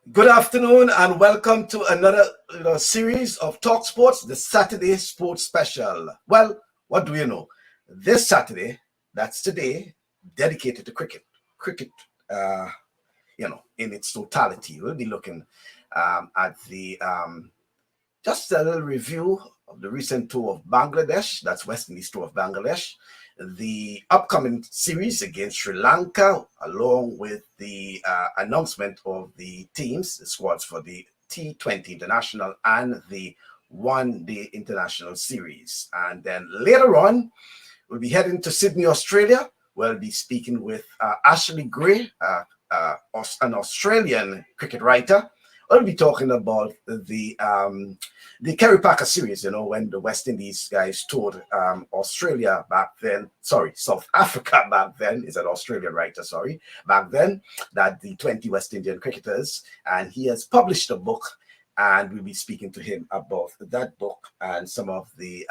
Good afternoon and welcome to another series of TalkSports, the Saturday Sports Special. Well, what do you know? This Saturday, that's today, dedicated to cricket. Cricket, in its totality. We'll be looking at the just a little review of the recent tour of Bangladesh. That's West Indies tour of Bangladesh. The upcoming series against Sri Lanka, along with the announcement of the teams, the squads for the T20 International and the One Day International Series. And then later on, we'll be heading to Sydney, Australia. We'll be speaking with Ashley Gray, an Australian cricket writer. We'll be talking about the Kerry Packer series, when the West Indies guys toured Australia back then. Sorry, South Africa back then. Is an Australian writer, sorry. Back then, that the 20 West Indian cricketers. And he has published a book, and we'll be speaking to him about that book and some of the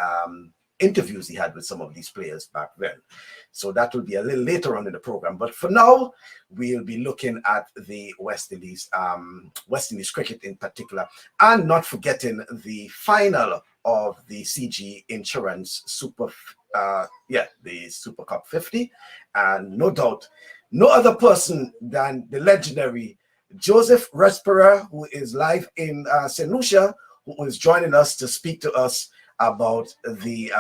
interviews he had with some of these players back then. So that will be a little later on in the program. But for now, we'll be looking at the West Indies cricket in particular, and not forgetting the final of the CG Insurance the Super Cup 50. And no doubt, no other person than the legendary Joseph Reds Perreira, who is live in St. Lucia, who is joining us to speak to us about the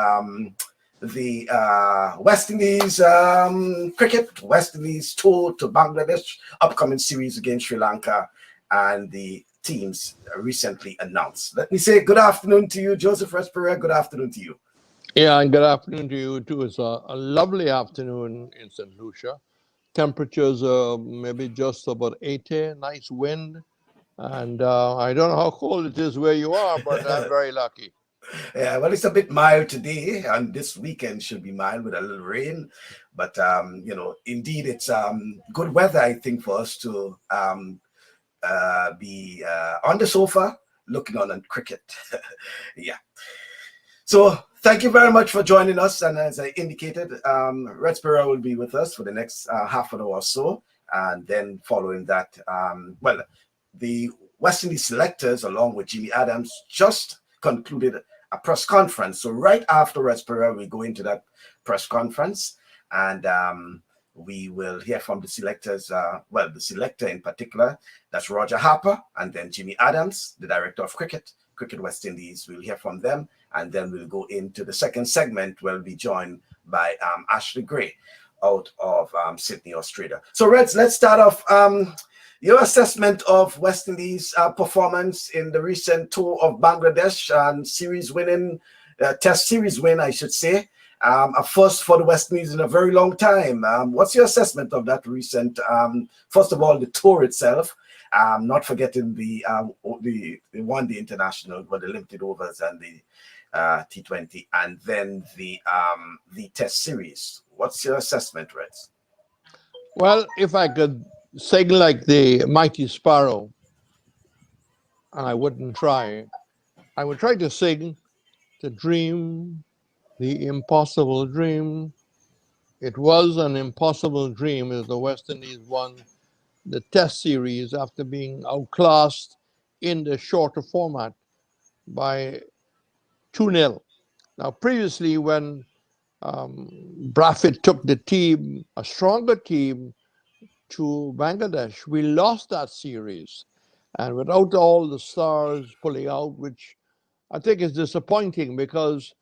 West Indies cricket, West Indies tour to Bangladesh, upcoming series against Sri Lanka, and the teams recently announced. Let me say good afternoon to you, Joseph Reds Perreira. Good afternoon to you. Yeah, and good afternoon to you too. It's a lovely afternoon in St. Lucia. Temperatures are maybe just about 80, nice wind. And I don't know how cold it is where you are, but I'm very lucky. Yeah, well, it's a bit mild today, and this weekend should be mild with a little rain. But indeed, it's good weather, I think, for us to be on the sofa looking on cricket. Yeah. So thank you very much for joining us. And as I indicated, Reds Perreira will be with us for the next half an hour or so. And then following that, the West Indies selectors, along with Jimmy Adams, just concluded a press conference. So right after Reds Perreira, we go into that press conference, and we will hear from the selectors. The selector in particular, that's Roger Harper, and then Jimmy Adams, the director of Cricket West Indies. We'll hear from them, and then we'll go into the second segment. We'll be joined by Ashley Gray out of Sydney, Australia. So Reds, let's start off. Your assessment of West Indies' performance in the recent tour of Bangladesh and test series win, I should say, a first for the West Indies in a very long time. What's your assessment of that recent, first of all, the tour itself, not forgetting the One Day International, but the limited overs and the T20, and then the test series. What's your assessment, Reds? Well, if I could sing like the mighty sparrow, and I wouldn't try, I would try to sing the dream, the impossible dream. It was an impossible dream as the West Indies won the test series after being outclassed in the shorter format by 2-0. Now, previously, when Braffett took the team, a stronger team, to Bangladesh, we lost that series. And without all the stars pulling out, which I think is disappointing, because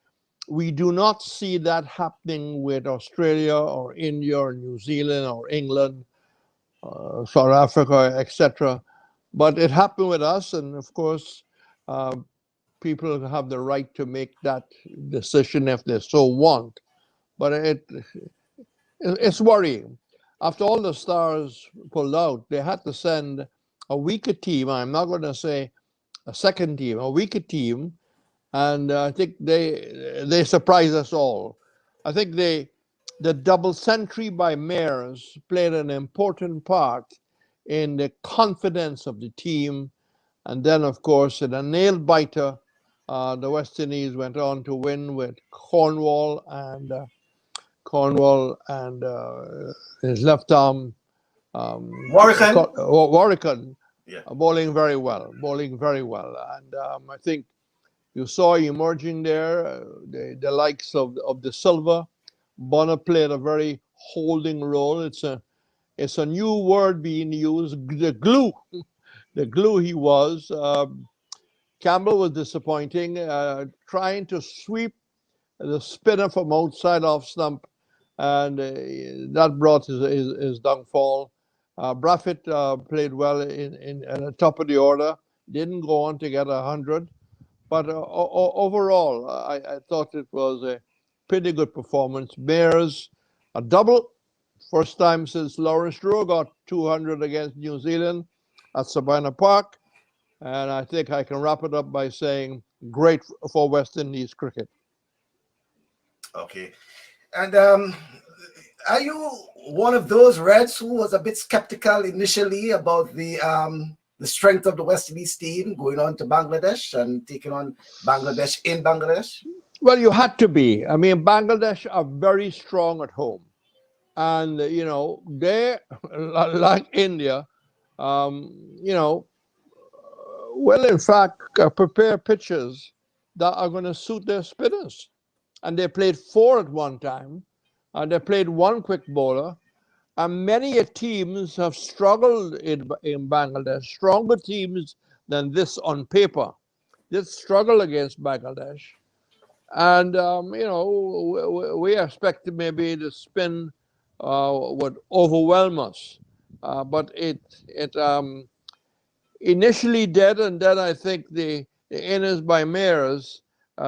we do not see that happening with Australia or India or New Zealand or England, South Africa, etc. But it happened with us, and of course, people have the right to make that decision if they so want. But it's worrying. After all the stars pulled out, they had to send a weaker team. I'm not going to say a second team, a weaker team. And I think they surprised us all. I think the double century by Mayers played an important part in the confidence of the team. And then, of course, in a nail biter, the West Indies went on to win with Cornwall and his left arm, Warwick. Yeah. bowling very well, bowling very well. And I think you saw emerging there the likes of the Silva. Bonner played a very holding role. It's a new word being used, the glue he was. Campbell was disappointing, trying to sweep the spinner from outside off stump, and that brought his downfall. Braffett played well in at the top of the order, didn't go on to get 100, but overall, I thought it was a pretty good performance. Bears, a double, first time since Lawrence Rowe got 200 against New Zealand at Sabina Park. And I think I can wrap it up by saying great for West Indies cricket. Okay. And are you one of those Reds who was a bit skeptical initially about the strength of the West Indies team going on to Bangladesh and taking on Bangladesh in Bangladesh? Well, you had to be. I mean, Bangladesh are very strong at home. And, they, like India, you know, well, in fact, prepare pitches that are going to suit their spinners. And they played four at one time. They played one quick bowler. And many teams have struggled in Bangladesh, stronger teams than this on paper. This struggle against Bangladesh. And, we expected maybe the spin would overwhelm us. But it initially did, and then I think the innings by Mayers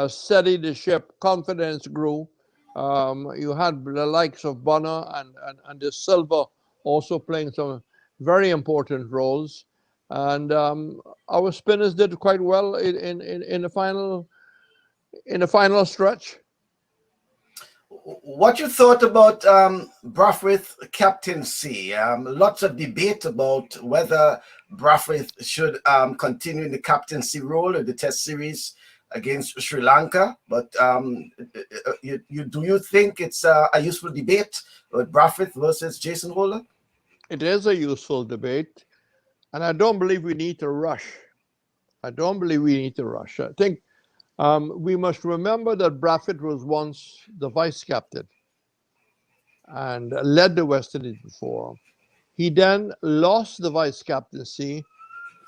steadied the ship, confidence grew. You had the likes of Bonner and the Silva also playing some very important roles. And our spinners did quite well in the final stretch. What you thought about Brathwaite's captaincy? Lots of debate about whether Brathwaite should continue in the captaincy role in the Test series against Sri Lanka. But do you think it's a useful debate with Brathwaite versus Jason Holder? It is a useful debate, and I don't believe we need to rush. I think we must remember that Brathwaite was once the vice captain and led the West Indies before. He then lost the vice captaincy,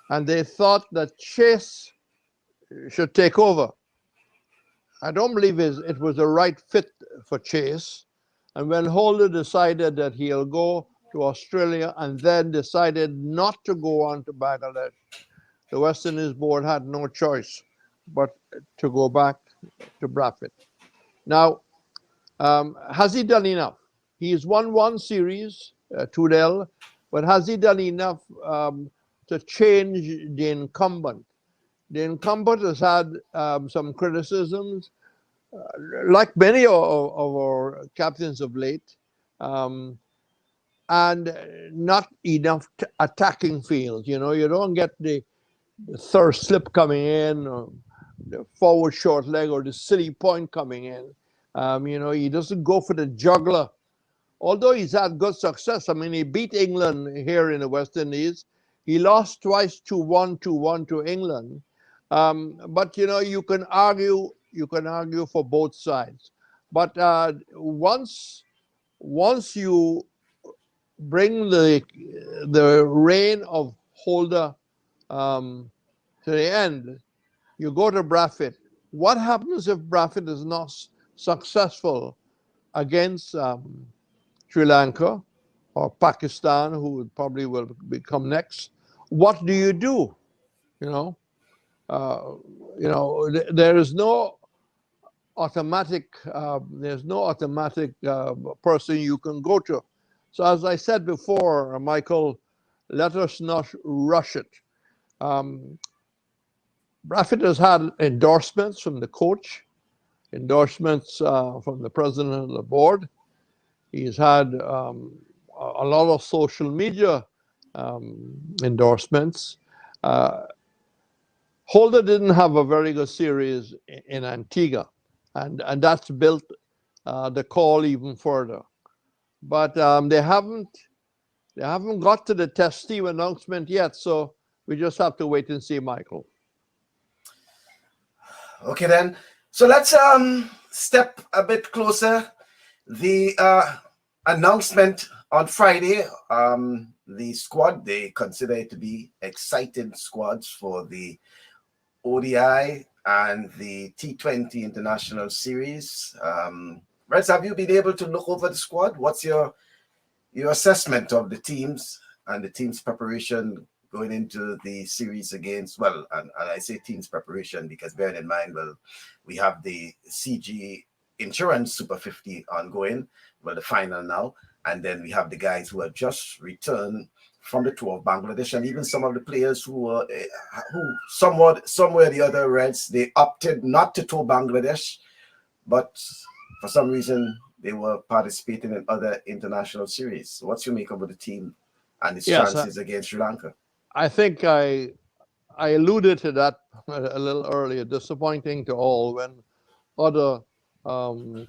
and they thought that Chase should take over. I don't believe it was the right fit for Chase. And when Holder decided that he'll go to Australia and then decided not to go on to Bangladesh, the West Indies board had no choice but to go back to Brathwaite. Now, has he done enough? He's won one series, 2-0, but has he done enough to change the incumbent? The incumbent has had some criticisms, like many of our captains of late, and not enough attacking field. You don't get the third slip coming in, or the forward short leg, or the silly point coming in. He doesn't go for the juggler. Although he's had good success. I mean, he beat England here in the West Indies. He lost twice 2-1, 2-1 to England. But you can argue for both sides. But once you bring the reign of Holder to the end, you go to Brathwaite. What happens if Brathwaite is not successful against Sri Lanka or Pakistan, who probably will become next? What do you do? There is no automatic. There's no automatic person you can go to. So as I said before, Michael, let us not rush it. Brathwaite has had endorsements from the coach, endorsements from the president of the board. He's had a lot of social media endorsements. Holder didn't have a very good series in Antigua, and that's built the call even further. But they haven't got to the test team announcement yet. So We just have to wait and see, Michael. Okay then. So let's step a bit closer. The announcement on Friday, the squad, they consider it to be exciting squads for the ODI and the T20 International Series. Reds, have you been able to look over the squad? What's your assessment of the teams and the team's preparation going into the series against, well, and I say team's preparation because bearing in mind, well, we have the CG Insurance Super 50 ongoing, well, the final now, and then we have the guys who have just returned from the tour of Bangladesh, and even some of the players who somewhere or the other, Reds, they opted not to tour Bangladesh, but for some reason they were participating in other international series. What's your make of the team and its chances against Sri Lanka? I think I alluded to that a little earlier. Disappointing to all when other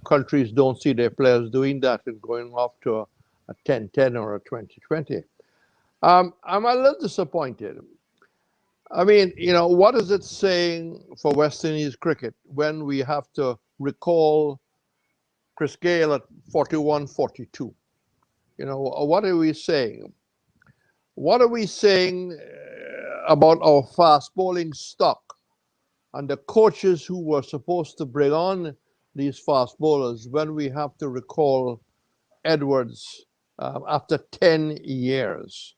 countries don't see their players doing that and going off to a 10-10 or a 20-20. I'm a little disappointed. I mean, what is it saying for West Indies cricket when we have to recall Chris Gayle at 41-42? What are we saying? What are we saying about our fast bowling stock and the coaches who were supposed to bring on these fast bowlers when we have to recall Edwards after 10 years?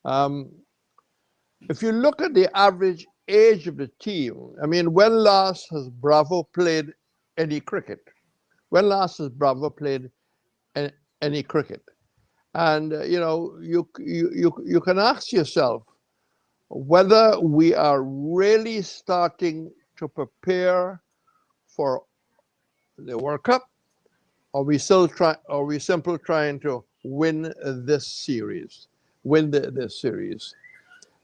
If you look at the average age of the team, I mean, when last has Bravo played any cricket? When last has Bravo played any cricket? And you can ask yourself whether we are really starting to prepare for the World Cup, or we simply trying to win this series, this series.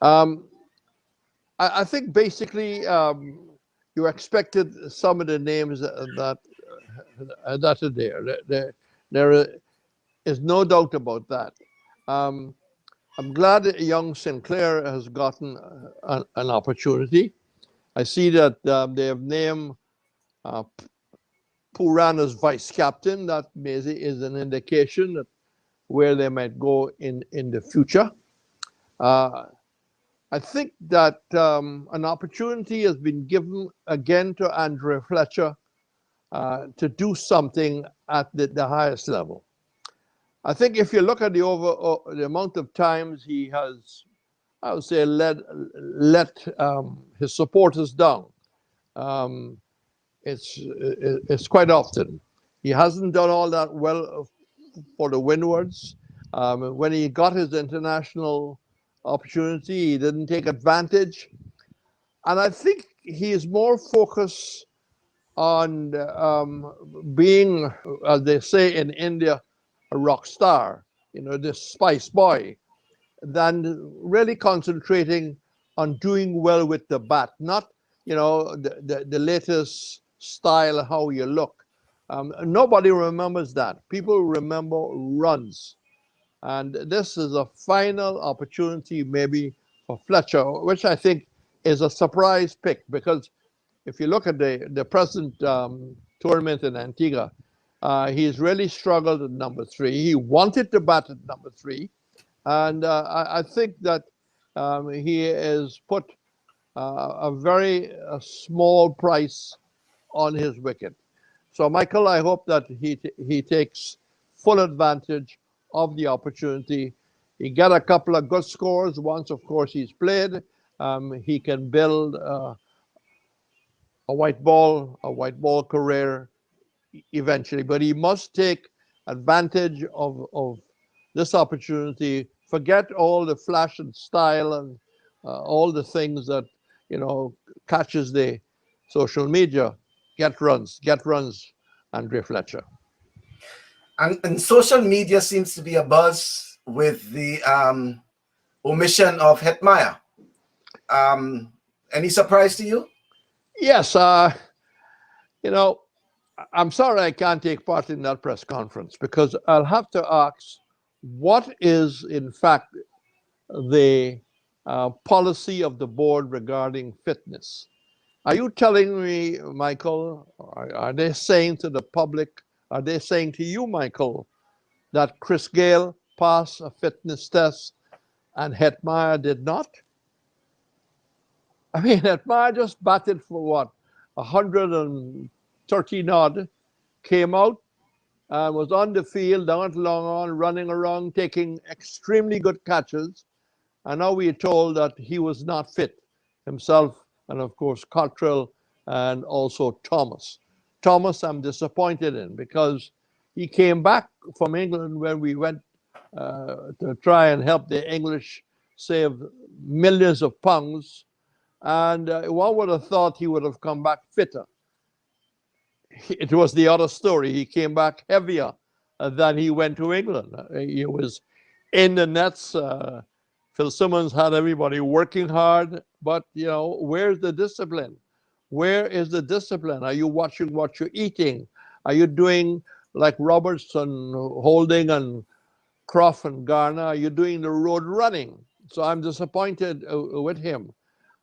I think basically you expected some of the names that are there. There is no doubt about that. I'm glad that young Sinclair has gotten an opportunity. I see that they have named Puran as vice captain. That maybe is an indication that where they might go in the future. I think that an opportunity has been given again to Andre Fletcher to do something at the highest level. I think if you look at the amount of times he has, I would say, let his supporters down, it's quite often. He hasn't done all that well for the windwards. When he got his international opportunity, he didn't take advantage. And I think he is more focused on being, as they say in India, a rock star, this spice boy, than really concentrating on doing well with the bat, not, the latest style, how you look. Nobody remembers that. People remember runs. And this is a final opportunity maybe for Fletcher, which I think is a surprise pick, because if you look at the present tournament in Antigua, he's really struggled at number 3. He wanted to bat at number 3. And I think that he has put a very small price on his wicket. So, Michael, I hope that he takes full advantage of the opportunity. He got a couple of good scores. Once, of course, he's played. He can build a white ball career eventually, but he must take advantage of this opportunity. Forget all the flash and style and all the things that catches the social media. Get runs, Andre Fletcher. And social media seems to be a buzz with the omission of Hetmyer. Any surprise to you? Yes, I'm sorry I can't take part in that press conference, because I'll have to ask what is, in fact, the policy of the board regarding fitness. Are you telling me, Michael, are they saying to the public, are they saying to you, Michael, that Chris Gayle passed a fitness test and Hetmeyer did not? I mean, Hetmeyer just batted for what, 113 odd, came out and was on the field, down to long on, running around, taking extremely good catches. And now we are told that he was not fit, himself, and of course Cottrell and also Thomas. Thomas, I'm disappointed in because he came back from England when we went to try and help the English save millions of pounds, and one would have thought he would have come back fitter. It was the other story. He came back heavier than he went to England. He was in the nets. Phil Simmons had everybody working hard, but where's the discipline? Where is the discipline? Are you watching what you're eating? Are you doing like Robertson, Holding, and Croft and Garner? Are you doing the road running? So I'm disappointed with him,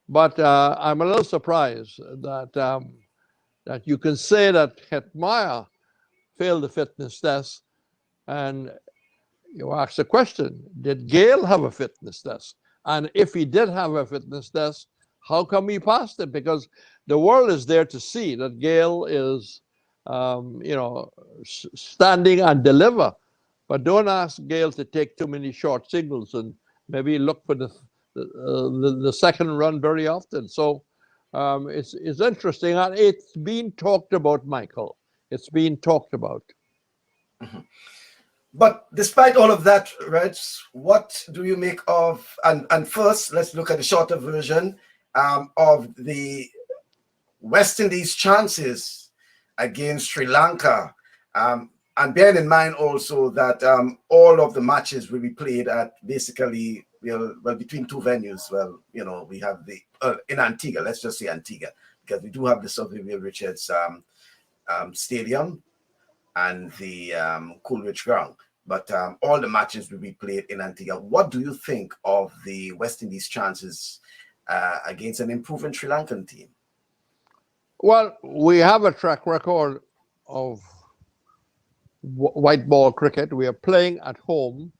but I'm a little surprised that you can say that Hetmeyer failed the fitness test, and you ask the question, did Gayle have a fitness test? And if he did have a fitness test, how come he passed it? Because the world is there to see that Gayle is, standing and deliver. But don't ask Gayle to take too many short signals and maybe look for the second run very often. So it's interesting, and it's being talked about, Michael. It's being talked about. Mm-hmm. But despite all of that, Reds, what do you make of, and first, let's look at the shorter version of the West Indies' chances against Sri Lanka. And bearing in mind also that all of the matches will be played at basically, between two venues. Well, we have the, in Antigua, let's just say Antigua, because we do have the Sir Vivian Richards Stadium and the Coolidge Ground. But all the matches will be played in Antigua. What do you think of the West Indies' chances against an improving Sri Lankan team? Well, we have a track record of white ball cricket. We are playing at home.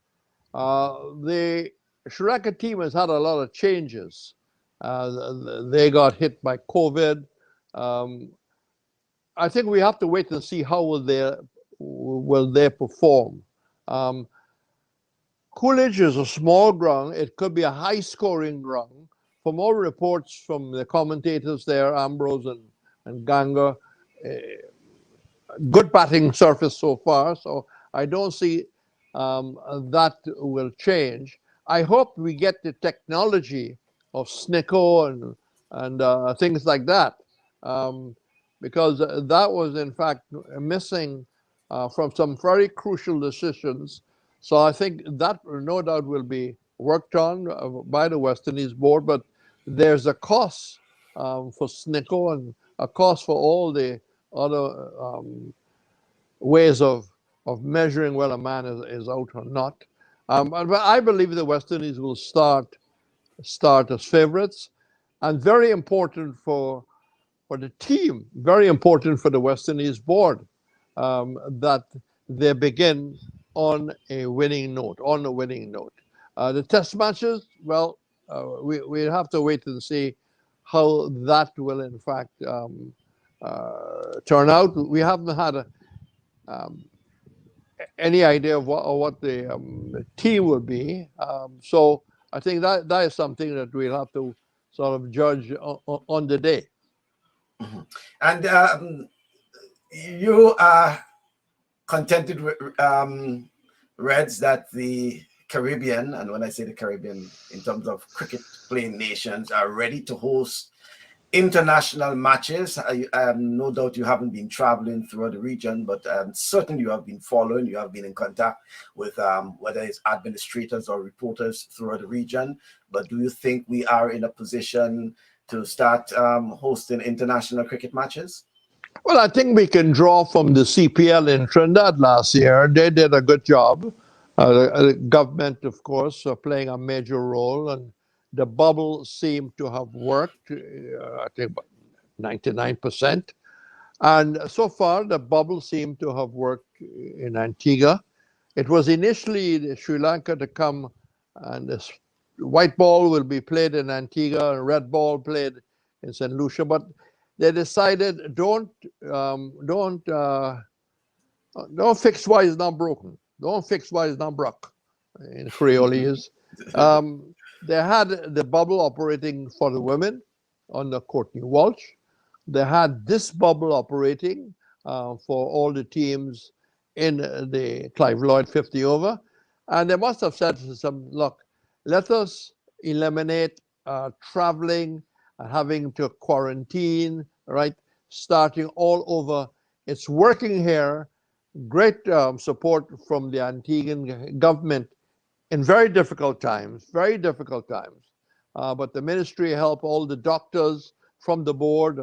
The Sri Lanka team has had a lot of changes. They got hit by COVID. I think we have to wait and see how will they perform. Coolidge is a small ground. It could be a high-scoring ground. From all reports from the commentators there, Ambrose and Ganga, good batting surface so far. So I don't see that will change. I hope we get the technology of Snicko and things like that, because that was in fact missing from some very crucial decisions. So I think that no doubt will be worked on by the West Indies board, but there's a cost for Snicko and a cost for all the other ways of measuring whether a man is out or not. But I believe the West Indies will start as favorites, and very important for the team, very important for the West Indies board, that they begin on a winning note. The test matches, well, we have to wait and see how that will in fact turn out. We haven't had any idea of what the team will be. So I think that is something that we'll have to sort of judge on the day. Mm-hmm. And you are contented with Reds that the Caribbean, and when I say the Caribbean in terms of cricket playing nations, are ready to host international matches. No doubt you haven't been traveling throughout the region, but certainly you have been following, you have been in contact with whether it's administrators or reporters throughout the region. But do you think we are in a position to start hosting international cricket matches? Well, I think we can draw from the CPL in Trinidad last year. They did a good job. The government, of course, playing a major role, and the bubble seemed to have worked, I think about 99%. And so far, the bubble seemed to have worked in Antigua. It was initially the Sri Lanka to come, and this white ball will be played in Antigua and red ball played in St. Lucia. But they decided don't fix what is not broken. Don't fix what is not broke. In Creole is. They had the bubble operating for the women under Courtney Walsh. They had this bubble operating for all the teams in the Clive Lloyd 50 over. And they must have said to some, look, let us eliminate traveling and having to quarantine, right? Starting all over. It's working here. Great support from the Antiguan government in very difficult times, very difficult times. But the ministry helped all the doctors from the board,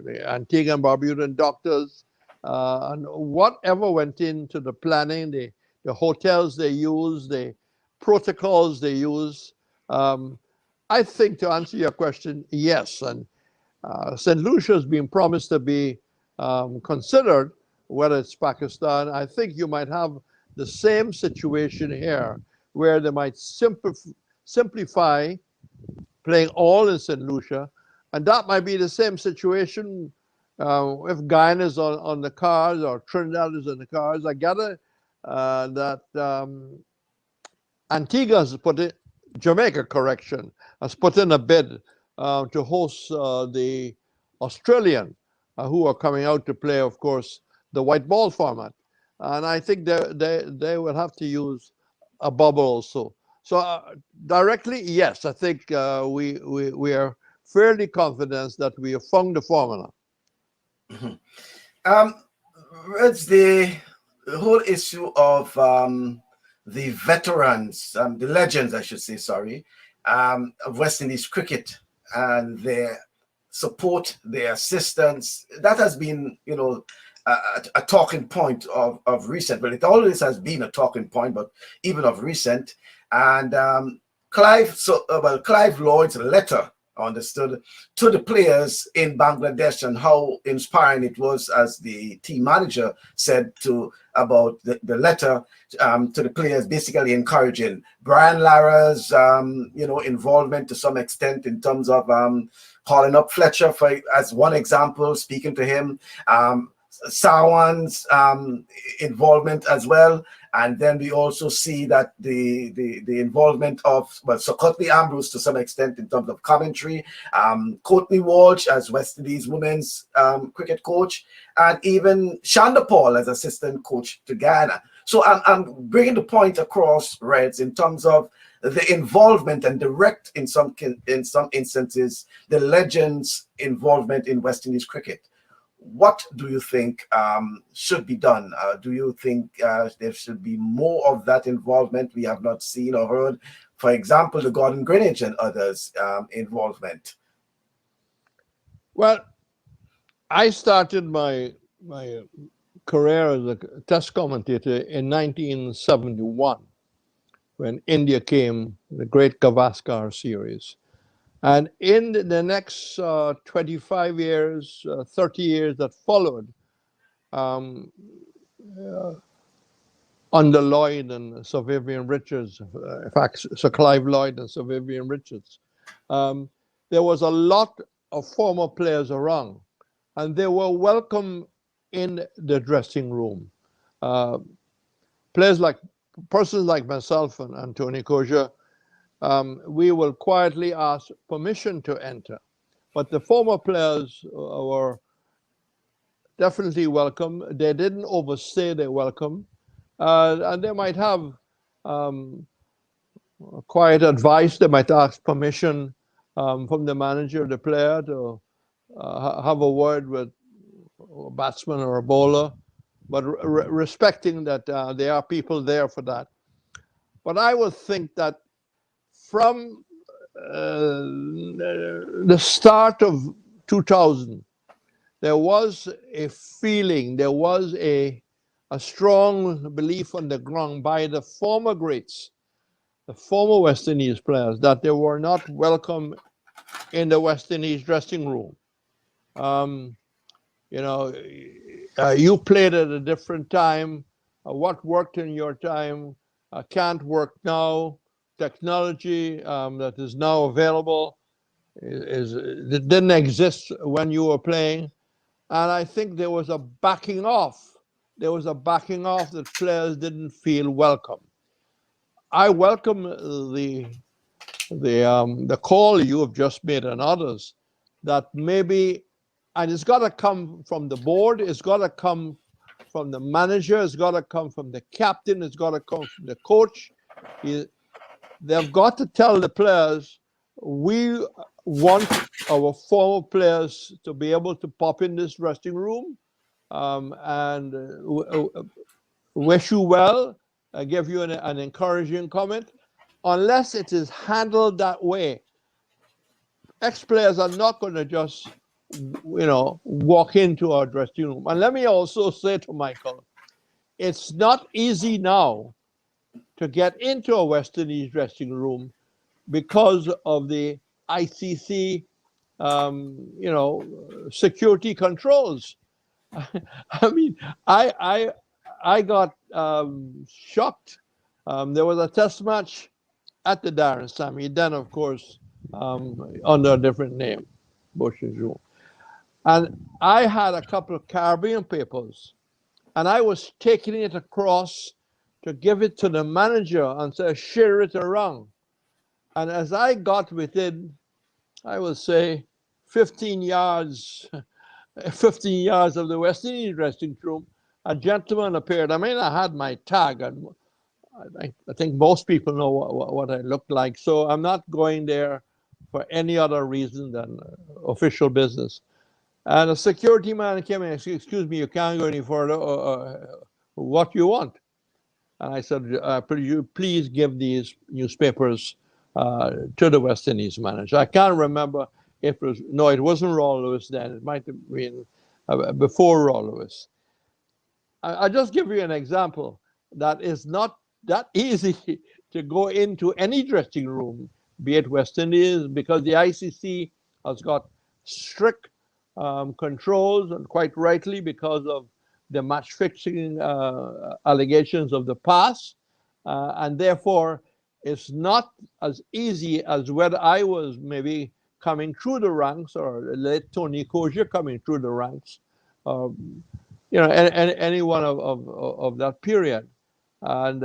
the Antigua and Barbudan doctors, and whatever went into the planning, the hotels they use, the protocols they use. I think to answer your question, yes. And St. Lucia has been promised to be considered, whether it's Pakistan. I think you might have the same situation here, where they might simplify playing all in St. Lucia, and that might be the same situation if Guyana is on the cards or Trinidad is on the cards. I gather that Antigua has put it, Jamaica, correction, has put in a bid to host the Australian, who are coming out to play, of course, the white ball format. And I think they will have to use a bubble also. So directly, yes, I think we are fairly confident that we have found the formula. It's the whole issue of the veterans, the legends, I should say, sorry, of West Indies cricket and their support, their assistance. That has been, a talking point of recent. Well, it always has been a talking point, but even of recent. And Clive Lloyd's letter, understood, to the players in Bangladesh, and how inspiring it was, as the team manager said about the letter to the players, basically encouraging Brian Lara's involvement to some extent in terms of calling up Fletcher as one example, speaking to him. Sawan's involvement as well, and then we also see that the involvement of Sir Courtney Ambrose to some extent in terms of commentary, Courtney Walsh as West Indies women's cricket coach, and even Shanda Paul as assistant coach to Ghana. So I'm bringing the point across, Reds, in terms of the involvement and direct, in some instances, the legends' involvement in West Indies cricket. What do you think should be done? Do you think there should be more of that involvement we have not seen or heard? For example, the Gordon Greenwich and others' involvement. Well, I started my career as a test commentator in 1971, when India came, the Great Gavaskar series. And in the next 25 years, 30 years that followed, under Lloyd and Sir Vivian Richards, in fact, Sir Clive Lloyd and Sir Vivian Richards, there was a lot of former players around, and they were welcome in the dressing room. Persons like myself and Tony Koja, we will quietly ask permission to enter. But the former players were definitely welcome. They didn't overstay their welcome. And they might have quiet advice. They might ask permission from the manager of the player to have a word with a batsman or a bowler, but respecting that there are people there for that. But I would think that from the start of 2000, there was a feeling, there was a strong belief on the ground by the former greats the former West Indies players that they were not welcome in the West Indies dressing room. You know, you played at a different time. What worked in your time can't work now. Technology that is now available it didn't exist when you were playing, and I think there was a backing off. There was a backing off that players didn't feel welcome. I welcome the call you have just made and others that maybe, and it's got to come from the board, it's got to come from the manager, it's got to come from the captain, it's got to come from the coach. They've got to tell the players, we want our former players to be able to pop in this dressing room and wish you well, give you an encouraging comment. Unless it is handled that way, ex-players are not going to just, walk into our dressing room. And let me also say to Michael, it's not easy now to get into a West Indies dressing room because of the ICC, security controls. I mean, I got shocked. There was a test match at the Darren Sammy, then of course under a different name, Bush and June. And I had a couple of Caribbean papers, and I was taking it across to give it to the manager and say, share it around. And as I got within, I would say, 15 yards of the West Indies dressing room, a gentleman appeared. I mean, I had my tag, and I think most people know what I looked like. So I'm not going there for any other reason than official business. And a security man came in and said, excuse me, you can't go any further. What do you want? And I said, please give these newspapers to the West Indies manager. I can't remember if it was, no, it wasn't Raw Lewis then. It might have been before Raw Lewis. I'll just give you an example that is not that easy to go into any dressing room, be it West Indies, because the ICC has got strict controls, and quite rightly because of the match fixing allegations of the past, and therefore it's not as easy as when I was maybe coming through the ranks, or late Tony Kosher coming through the ranks, any one of that period. And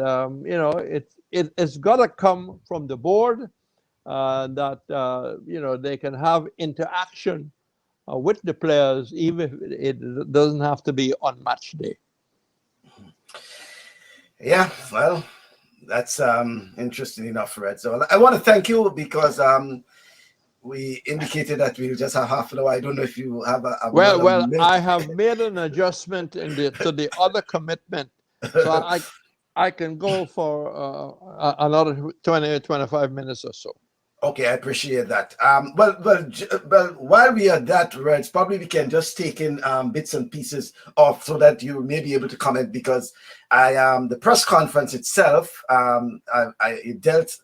it's got to come from the board that they can have interaction with the players, even if it doesn't have to be on match day. Yeah, well, that's interesting enough, Red. So I want to thank you because we indicated that we'll just have half an hour. I don't know if you have a well, I have made an adjustment to the other commitment, so I can go for another 20-25 minutes or so. Okay, I appreciate that. Well, while we are that, Reds, probably we can just take in bits and pieces off so that you may be able to comment, because the press conference itself, I dealt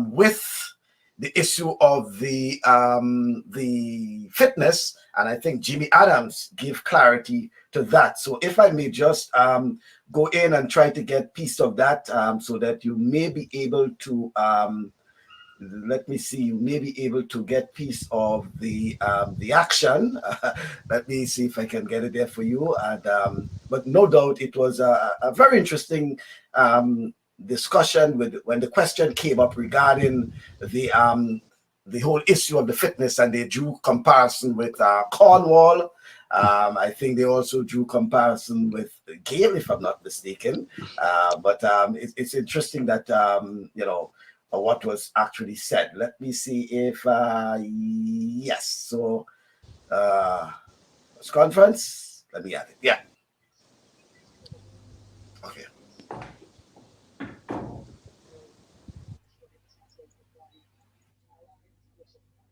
with the issue of the fitness, and I think Jimmy Adams gave clarity to that. So if I may just go in and try to get piece of that, so that you may be able to let me see, you may be able to get piece of the action. Let me see if I can get it there for you. And but no doubt it was a very interesting discussion when the question came up regarding the whole issue of the fitness, and they drew comparison with Cornwall. I think they also drew comparison with Gale, if I'm not mistaken. But it's interesting that what was actually said. Let me see if yes. So conference. Let me have it. Yeah. Okay.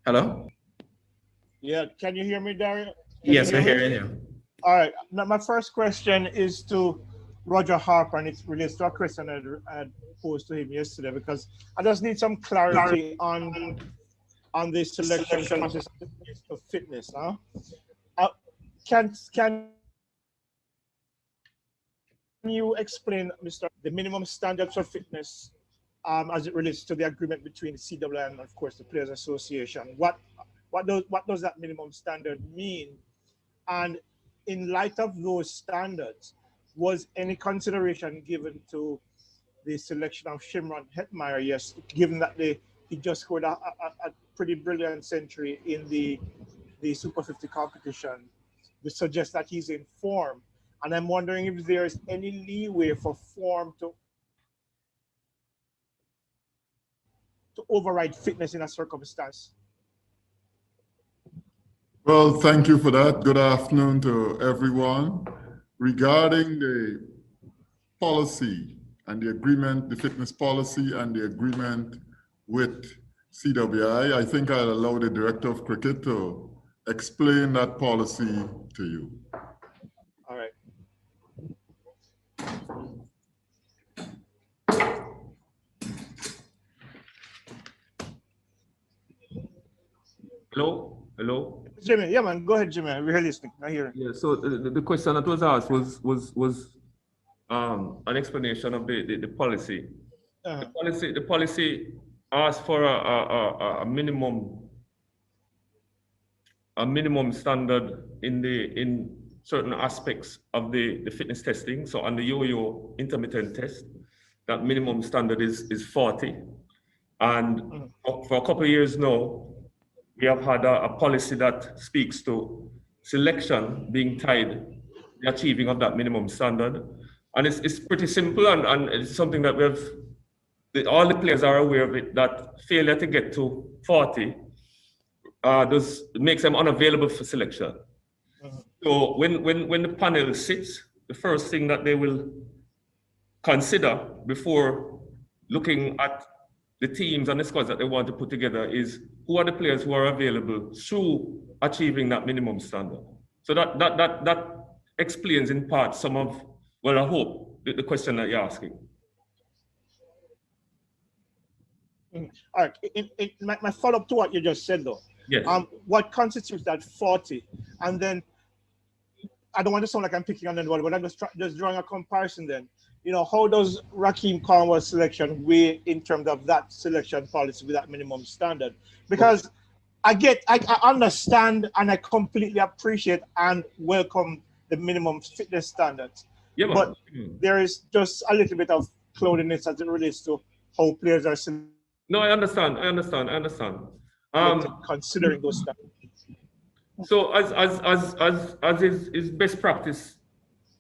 Hello? Yeah, can you hear me, Dario? Yes, I hear you. All right. Now, my first question is to Roger Harper, and it relates to a question I had posed to him yesterday, because I just need some clarity on the selection process of fitness. Huh? Can you explain, Mr. the minimum standards for fitness as it relates to the agreement between the CWI and, of course, the Players Association? What does that minimum standard mean? And in light of those standards, was any consideration given to the selection of Shimron Hetmeyer? Yes, given that he just scored a pretty brilliant century in the Super 50 competition, which suggests that he's in form. And I'm wondering if there's any leeway for form to override fitness in a circumstance. Well, thank you for that. Good afternoon to everyone. Regarding the policy and the agreement, the fitness policy and the agreement with CWI, I think I'll allow the Director of Cricket to explain that policy to you. All right. Hello? Jimmy, yeah, man, go ahead, Jimmy. We're listening. I hear it. Yeah, so the question that was asked was an explanation of the policy. Uh-huh. The policy asked for a minimum standard in certain aspects of the fitness testing. So on the yo-yo intermittent test, that minimum standard is 40. And for a couple of years now, we have had a policy that speaks to selection being tied to the achieving of that minimum standard. And it's pretty simple, and it's something that all the players are aware of it, that failure to get to 40 makes them unavailable for selection. So when the panel sits, the first thing that they will consider before looking at the teams and the squads that they want to put together is who are the players who are available through achieving that minimum standard. So that explains in part some of, well, I hope, the question that you're asking. All right. My follow-up to what you just said, though. Yes. What constitutes that 40? And then, I don't want to sound like I'm picking on anybody, but I'm just drawing a comparison then. You know, how does Raheem Cornwall's selection weigh in terms of that selection policy with that minimum standard? Because I understand and I completely appreciate and welcome the minimum fitness standards. Yeah, but there is just a little bit of cloudiness as it relates to how players are selected. No, I understand. Considering those standards. So as is best practice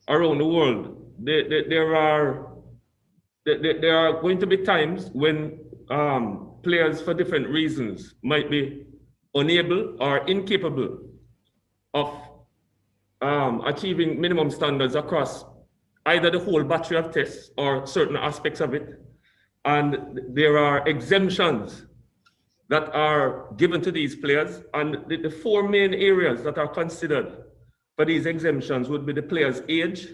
around the world, there are going to be times when players, for different reasons, might be unable or incapable of achieving minimum standards across either the whole battery of tests or certain aspects of it. And there are exemptions that are given to these players. And the four main areas that are considered for these exemptions would be the player's age,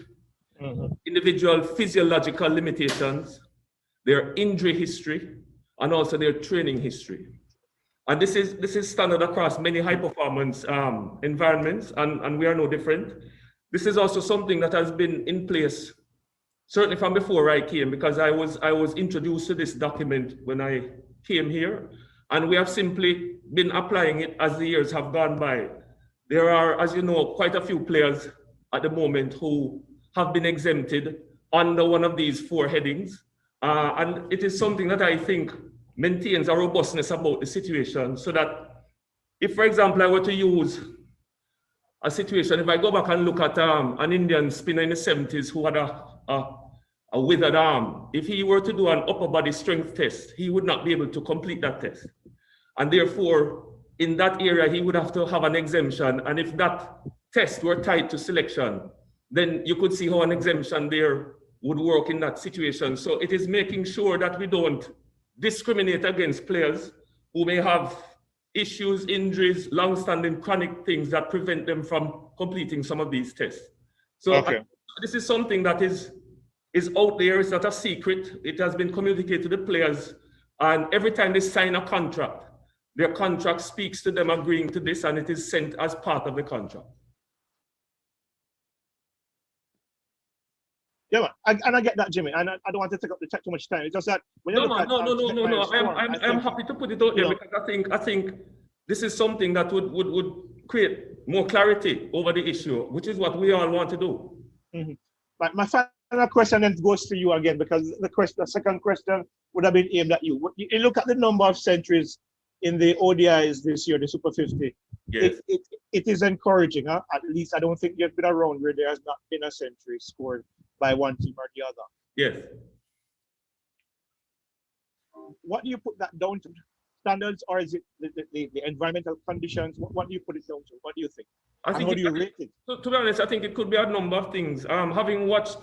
individual physiological limitations, their injury history, and also their training history. And this is standard across many high performance environments, and we are no different. This is also something that has been in place certainly from before I came, because I was introduced to this document when I came here, and we have simply been applying it as the years have gone by. There are, as you know, quite a few players at the moment who have been exempted under one of these four headings. And it is something that I think maintains a robustness about the situation, so that if, for example, I were to use a situation, if I go back and look at an Indian spinner in the 70s who had a withered arm, if he were to do an upper body strength test, he would not be able to complete that test. And therefore, in that area, he would have to have an exemption. And if that test were tied to selection, then you could see how an exemption there would work in that situation. So it is making sure that we don't discriminate against players who may have issues, injuries, long-standing chronic things that prevent them from completing some of these tests. So this is something that is is out there. It's not a secret. It has been communicated to the players. And every time they sign a contract, their contract speaks to them agreeing to this, and it is sent as part of the contract. Yeah, man. And I get that, Jimmy. And I don't want to take too much time. It's just that when you No. I'm happy to put it out there because I think this is something that would create more clarity over the issue, which is what we all want to do. Mm-hmm. But my final question then goes to you again, because the second question would have been aimed at you. You look at the number of centuries in the ODIs this year, the Super 50. Yes. It is encouraging. Huh? At least I don't think you've been around where there has not been a century scored by one team or the other. Yes. What do you put that down to? Standards, or is it the environmental conditions? What do you put it down to? What do you think? I think how do you rate it? To be honest, I think it could be a number of things. Having watched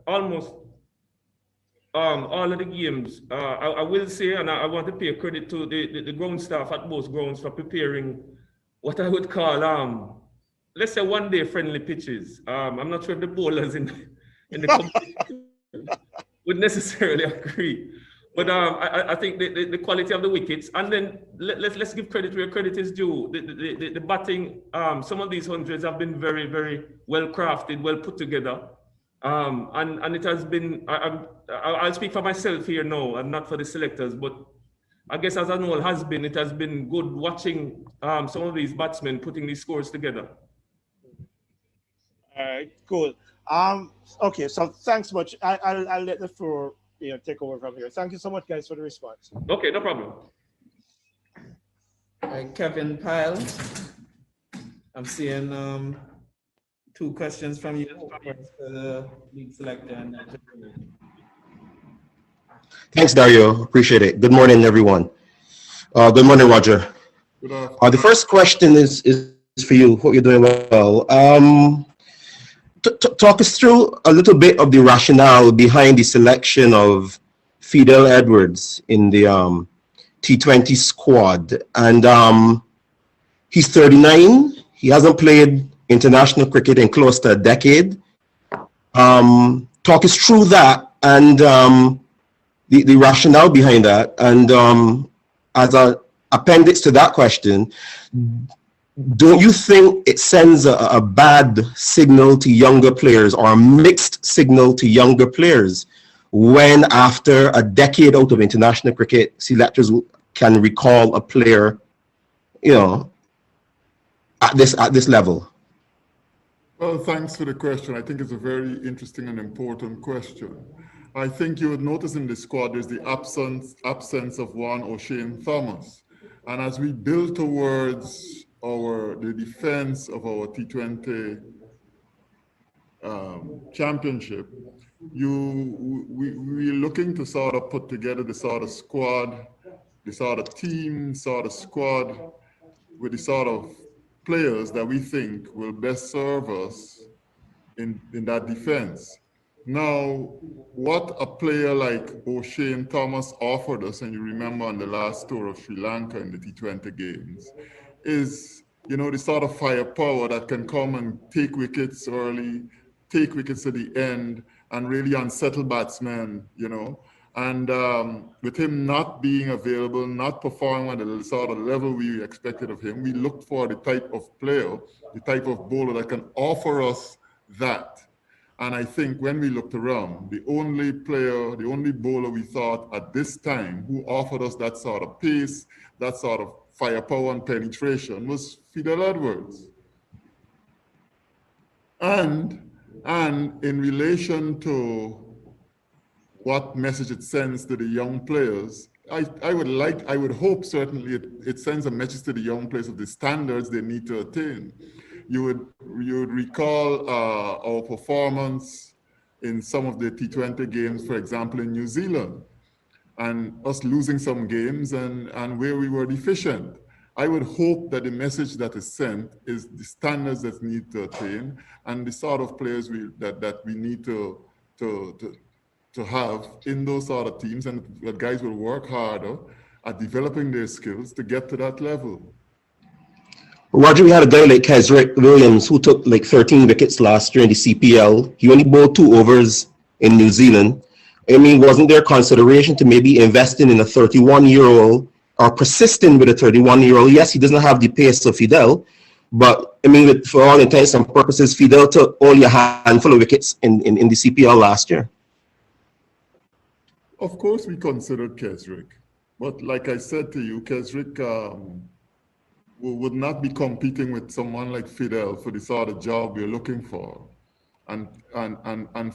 almost all of the games, I will say, and I want to pay credit to the ground staff at both grounds for preparing what I would call, let's say, one-day friendly pitches. I'm not sure if the bowlers in the competition would necessarily agree. But I think the quality of the wickets, and then let's give credit where credit is due. The batting, some of these hundreds have been very, very well crafted, well put together, and it has been. I'll speak for myself here now, and not for the selectors, but I guess as an all it has been good watching some of these batsmen putting these scores together. All right, cool. Okay, so thanks much. I'll let the floor take over from here. Thank you so much, guys, for the response. Okay, no problem. Kevin Pyle, I'm seeing 2 questions from you. First, the lead selector. And Thanks, Dario. Appreciate it. Good morning, everyone. Good morning, Roger. The first question is for you. Hope you're doing well. Talk us through a little bit of the rationale behind the selection of Fidel Edwards in the T20 squad. And he's 39. He hasn't played international cricket in close to a decade. Talk us through that and the rationale behind that. And as an appendix to that question, don't you think it sends a bad signal to younger players, or a mixed signal to younger players, when after a decade out of international cricket, selectors can recall a player, at this level? Well, thanks for the question. I think it's a very interesting and important question. I think you would notice in the squad there's the absence of one O'Shane Thomas. And as we build towards the defense of our T20 championship, we're looking to sort of put together the sort of squad, the sort of team, sort of squad with the sort of players that we think will best serve us in that defense. Now, what a player like O'Shane Thomas offered us, and you remember on the last tour of Sri Lanka in the T20 games, is, the sort of firepower that can come and take wickets early, take wickets at the end, and really unsettle batsmen, And with him not being available, not performing at the sort of level we expected of him, we looked for the type of player, the type of bowler that can offer us that. And I think when we looked around, the only bowler we thought at this time who offered us that sort of pace, that sort of firepower and penetration was Fidel Edwards. And in relation to what message it sends to the young players, I would hope certainly it sends a message to the young players of the standards they need to attain. You would recall our performance in some of the T20 games, for example, in New Zealand, and us losing some games and where we were deficient. I would hope that the message that is sent is the standards that need to attain and the sort of players that we need to have in those sort of teams, and that guys will work harder at developing their skills to get to that level. Roger, we had a guy like Kesrick Williams who took like 13 wickets last year in the CPL. He only bowled 2 overs in New Zealand. I mean, wasn't there consideration to maybe investing in a 31-year-old or persisting with a 31-year-old? Yes, he doesn't have the pace of Fidel, but I mean, for all intents and purposes, Fidel took only a handful of wickets in the CPL last year. Of course, we considered Kesrick, but like I said to you, Kesrick would not be competing with someone like Fidel for the sort of job we're looking for, and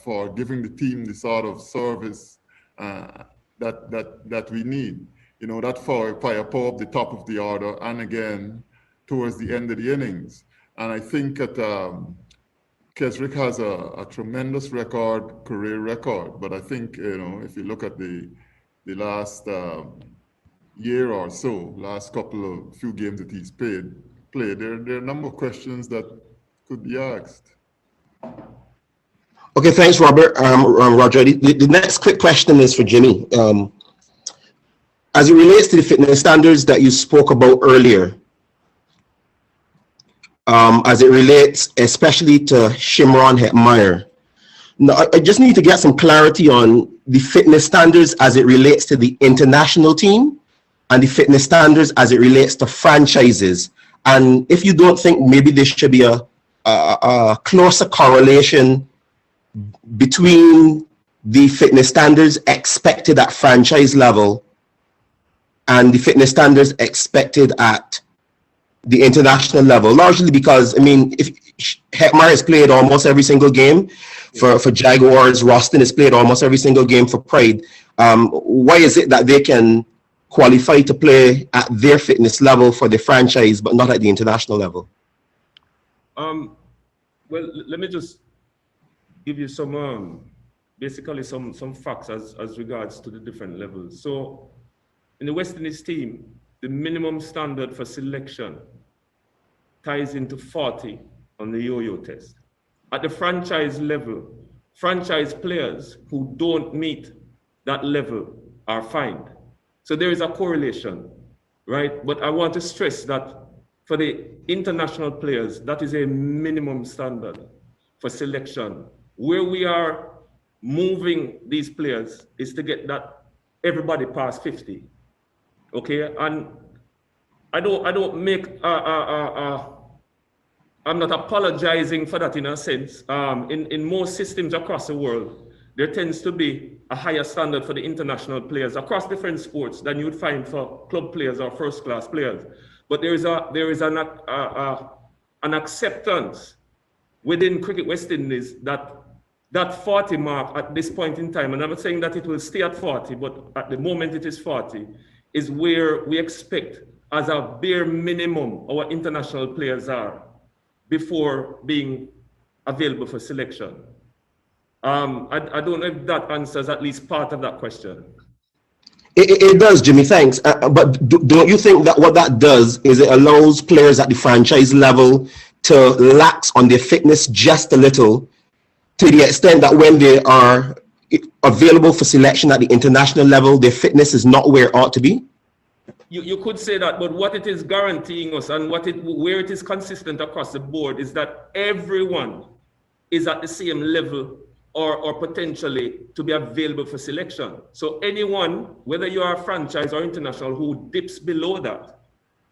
for giving the team the sort of service that we need. You know, that firepower up the top of the order, and again towards the end of the innings. And I think that Kesrick has a tremendous career record. But I think, you know, if you look at the last year or so, last few games that he's played, there are a number of questions that could be asked. Okay, thanks, Robert. Roger. The next quick question is for Jimmy. As it relates to the fitness standards that you spoke about earlier, as it relates especially to Shimron Hetmyer, now, I just need to get some clarity on the fitness standards as it relates to the international team and the fitness standards as it relates to franchises. And if you don't think maybe there should be a closer correlation between the fitness standards expected at franchise level and the fitness standards expected at the international level, largely because, I mean, if Hetmyer has played almost every single game for Jaguars, Roston has played almost every single game for Pride. Why is it that they can qualify to play at their fitness level for the franchise, but not at the international level? Well, let me just give you some, basically some facts as regards to the different levels. So in the West Indies team, the minimum standard for selection ties into 40 on the yo-yo test. At the franchise level, franchise players who don't meet that level are fined. So there is a correlation, right? But I want to stress that for the international players, that is a minimum standard for selection. Where we are moving these players is to get that everybody past 50. Okay, and I don't make I'm not apologizing for that in a sense. In most systems across the world, there tends to be a higher standard for the international players across different sports than you would find for club players or first-class players. But there is an acceptance within Cricket West Indies that 40 mark at this point in time, and I'm not saying that it will stay at 40, but at the moment it is 40, is where we expect as a bare minimum our international players are before being available for selection. I don't know if that answers at least part of that question. It does, Jimmy, thanks. But don't you think that what that does is it allows players at the franchise level to lax on their fitness just a little, to the extent that when they are available for selection at the international level, their fitness is not where it ought to be? You could say that, but what it is guaranteeing us and where it is consistent across the board is that everyone is at the same level or potentially to be available for selection. So anyone, whether you are a franchise or international, who dips below that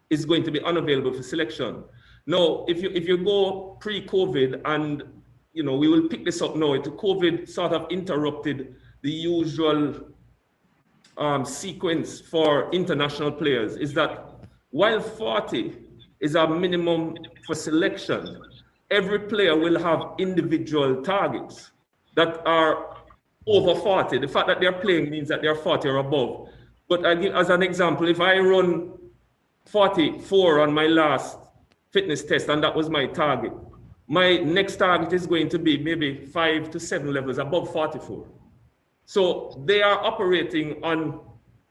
is going to be unavailable for selection. Now, if you go pre-COVID, and you know, we will pick this up now, COVID sort of interrupted the usual sequence for international players, is that while 40 is our minimum for selection, every player will have individual targets that are over 40. The fact that they're playing means that they're 40 or above. But I give, as an example, if I run 44 on my last fitness test and that was my target, my next target is going to be maybe 5 to 7 levels above 44. So they are operating on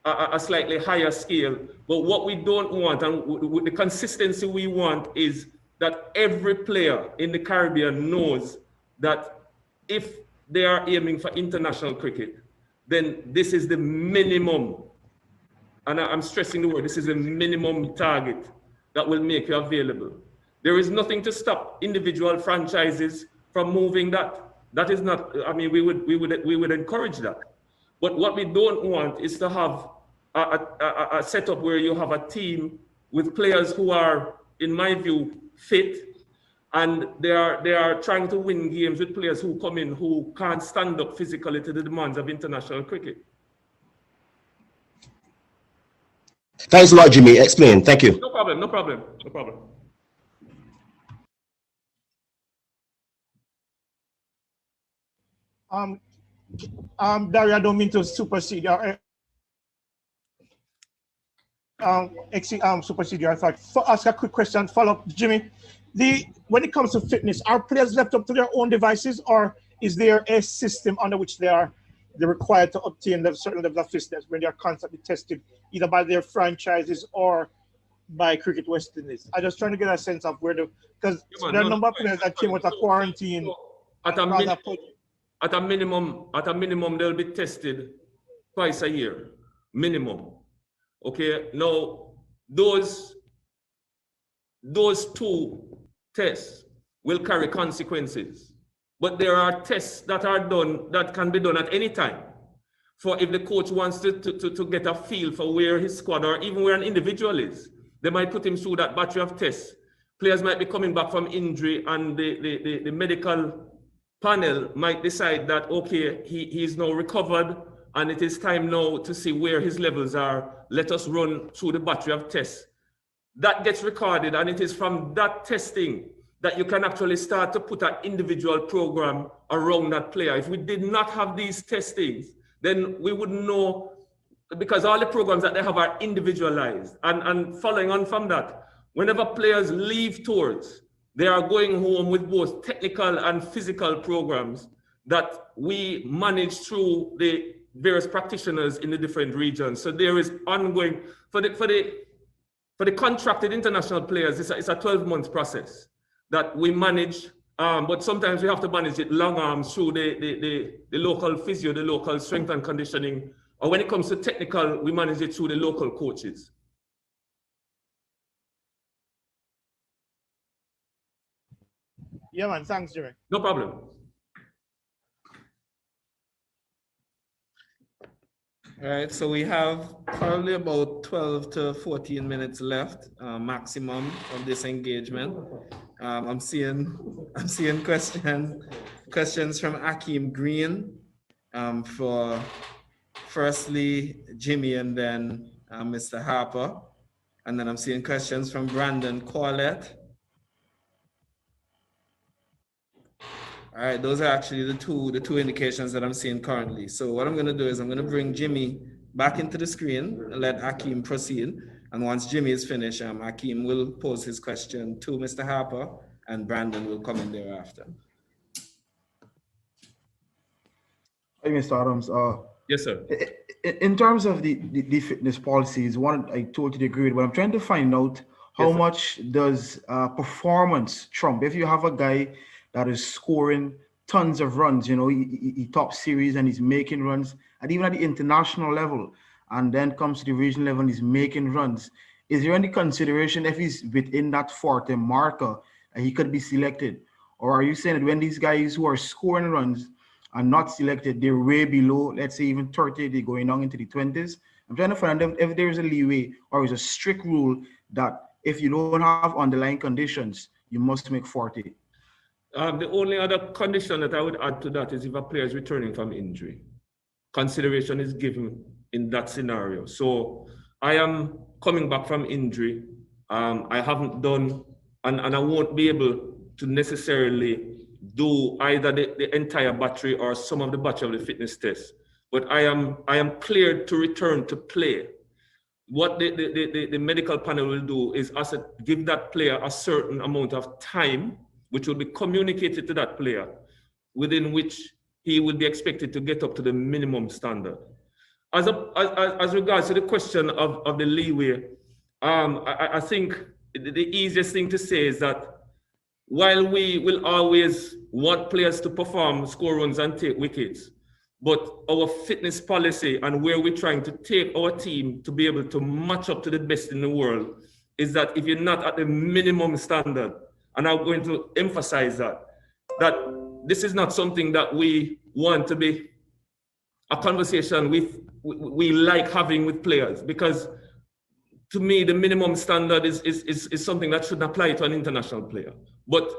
a slightly higher scale. But what we don't want, and with the consistency we want, is that every player in the Caribbean knows that if they are aiming for international cricket, then this is the minimum, and I'm stressing the word, this is a minimum target that will make you available. There is nothing to stop individual franchises from moving that. That is not, I mean, we would encourage that. But what we don't want is to have a setup where you have a team with players who are, in my view, fit, and they are trying to win games with players who come in who can't stand up physically to the demands of international cricket. Thanks a lot, Jimmy. Explain. Thank you. No problem, no problem, no problem. Barry, I don't mean to supersede your supersede your thought. Ask a quick question, follow up, Jimmy. When it comes to fitness, are players left up to their own devices, or is there a system under which they're required to obtain a certain level of fitness when they are constantly tested, either by their franchises or by Cricket West Indies? I'm just trying to get a sense of because there are a number of players that came with a quarantine. At a minimum, they'll be tested twice a year, minimum. Okay, now those two tests will carry consequences, but there are tests that are done that can be done at any time. For if the coach wants to get a feel for where his squad or even where an individual is, they might put him through that battery of tests. Players might be coming back from injury, and the medical panel might decide that, okay, he is now recovered and it is time now to see where his levels are. Let us run through the battery of tests. That gets recorded, and it is from that testing that you can actually start to put an individual program around that player. If we did not have these testings, then we wouldn't know, because all the programs that they have are individualized. And following on from that, whenever players leave tours, they are going home with both technical and physical programs that we manage through the various practitioners in the different regions. So there is ongoing, for the contracted international players, it's a 12-month process that we manage, but sometimes we have to manage it long arms through the local physio, the local strength and conditioning, or when it comes to technical, we manage it through the local coaches. Yeah, man. Thanks, Jimmy. No problem. All right, so we have probably about 12 to 14 minutes left, maximum of this engagement. I'm seeing questions from Akeem Green for firstly Jimmy and then Mr. Harper, and then I'm seeing questions from Brandon Corlett. All right, those are actually the two indications that I'm seeing currently. So what I'm going to do is I'm going to bring Jimmy back into the screen and let Akeem proceed. And once Jimmy is finished, Akeem will pose his question to Mr. Harper, and Brandon will come in thereafter. Hi, Mr. Adams. Yes, sir. In terms of the fitness policies, one I totally agree with, but I'm trying to find out how much does performance trump? If you have a guy that is scoring tons of runs, you know, he top series and he's making runs, and even at the international level, and then comes to the regional level and he's making runs. Is there any consideration if he's within that 40 marker he could be selected? Or are you saying that when these guys who are scoring runs are not selected, they're way below, let's say even 30, they're going on into the 20s? I'm trying to find out if there's a leeway or is a strict rule that if you don't have underlying conditions, you must make 40. The only other condition that I would add to that is if a player is returning from injury. Consideration is given in that scenario. So I am coming back from injury. I haven't done, and I won't be able to necessarily do either the entire battery or some of the battery of the fitness test. But I am cleared to return to play. What the medical panel will do is give that player a certain amount of time, which will be communicated to that player, within which he will be expected to get up to the minimum standard. As regards to the question of the leeway, I think the easiest thing to say is that while we will always want players to perform, score runs and take wickets, but our fitness policy and where we're trying to take our team to be able to match up to the best in the world is that if you're not at the minimum standard, and I'm going to emphasize that this is not something that we want to be a conversation we like having with players, because to me, the minimum standard is something that shouldn't apply to an international player. But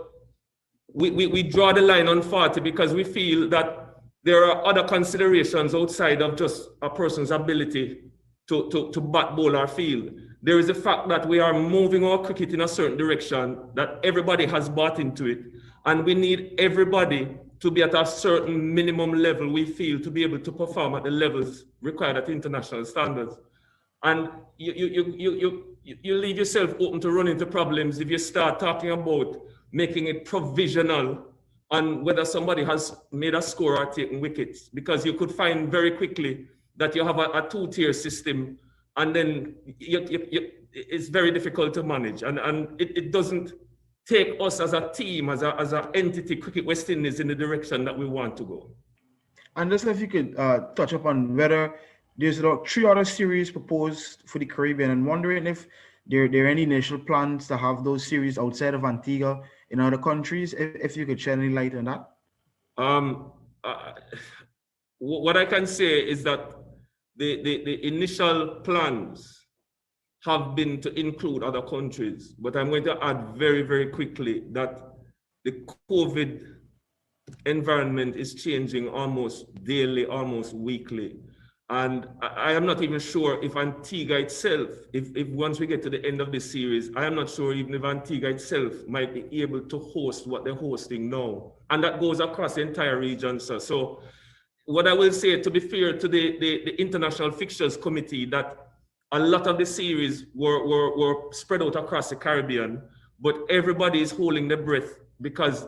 we draw the line on 40 because we feel that there are other considerations outside of just a person's ability to bat, bowl, or field. There is the fact that we are moving our cricket in a certain direction, that everybody has bought into it, and we need everybody to be at a certain minimum level, we feel, to be able to perform at the levels required at international standards. And you leave yourself open to run into problems if you start talking about making it provisional on whether somebody has made a score or taken wickets, because you could find very quickly that you have a two-tier system, and then it's very difficult to manage. And it doesn't take us as a team, as an entity, Cricket West Indies, in the direction that we want to go. And just if you could touch upon whether there's about 3 other series proposed for the Caribbean, and wondering if there are any initial plans to have those series outside of Antigua in other countries, if you could shed any light on that. What I can say is that the initial plans have been to include other countries, but I'm going to add very, very quickly that the COVID environment is changing almost daily, almost weekly. And I am not even sure if Antigua itself, if once we get to the end of this series, I am not sure even if Antigua itself might be able to host what they're hosting now. And that goes across the entire region, sir. So what I will say, to be fair to the International Fixtures Committee, that a lot of the series were spread out across the Caribbean, but everybody is holding their breath, because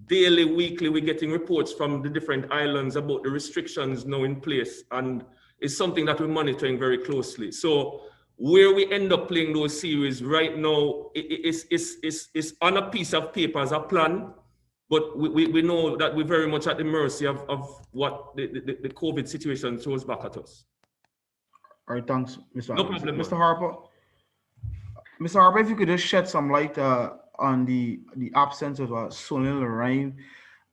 daily, weekly, we're getting reports from the different islands about the restrictions now in place, and it's something that we're monitoring very closely. So where we end up playing those series right now is on a piece of paper as a plan, but we know that we're very much at the mercy of what the COVID situation throws back at us. All right, thanks, Mr. No problem, Mr. Harper. Mr. Harper, if you could just shed some light on the absence of Sunil Narine,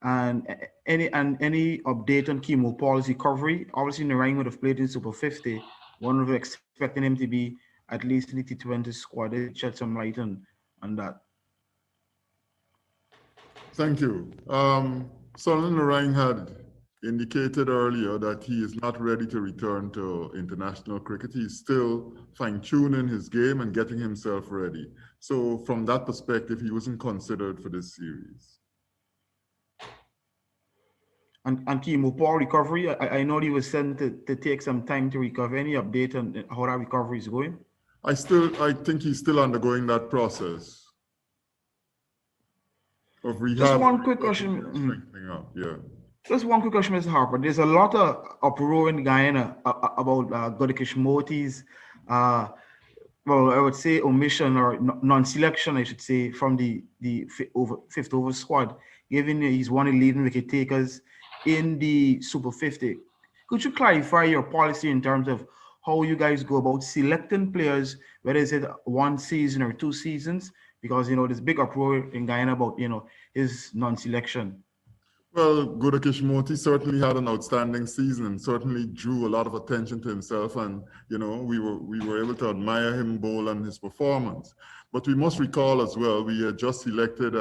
and any update on chemo policy recovery. Obviously, Narine would have played in Super 50. One would have expecting him to be at least in the T20 squad. Shed some light on that. Thank you. Sunil Narine had indicated earlier that he is not ready to return to international cricket. He's still fine-tuning his game and getting himself ready. So from that perspective, he wasn't considered for this series. And Timo Paul recovery, I know he was sent to take some time to recover. Any update on how that recovery is going? I think he's still undergoing that process of rehab. Just one quick question. Strengthening up, yeah. Just one quick question, Mr. Harper. There's a lot of uproar in Guyana about Godikish Moti's, well, I would say omission or non-selection, I should say, from the fifth over squad, given he's one of the leading wicket takers in the Super 50. Could you clarify your policy in terms of how you guys go about selecting players, whether it's one season or 2 seasons? Because, there's big uproar in Guyana about, his non-selection. Well, Godikish Moti certainly had an outstanding season and certainly drew a lot of attention to himself, and we were able to admire him bowl and his performance. But we must recall as well, we had just selected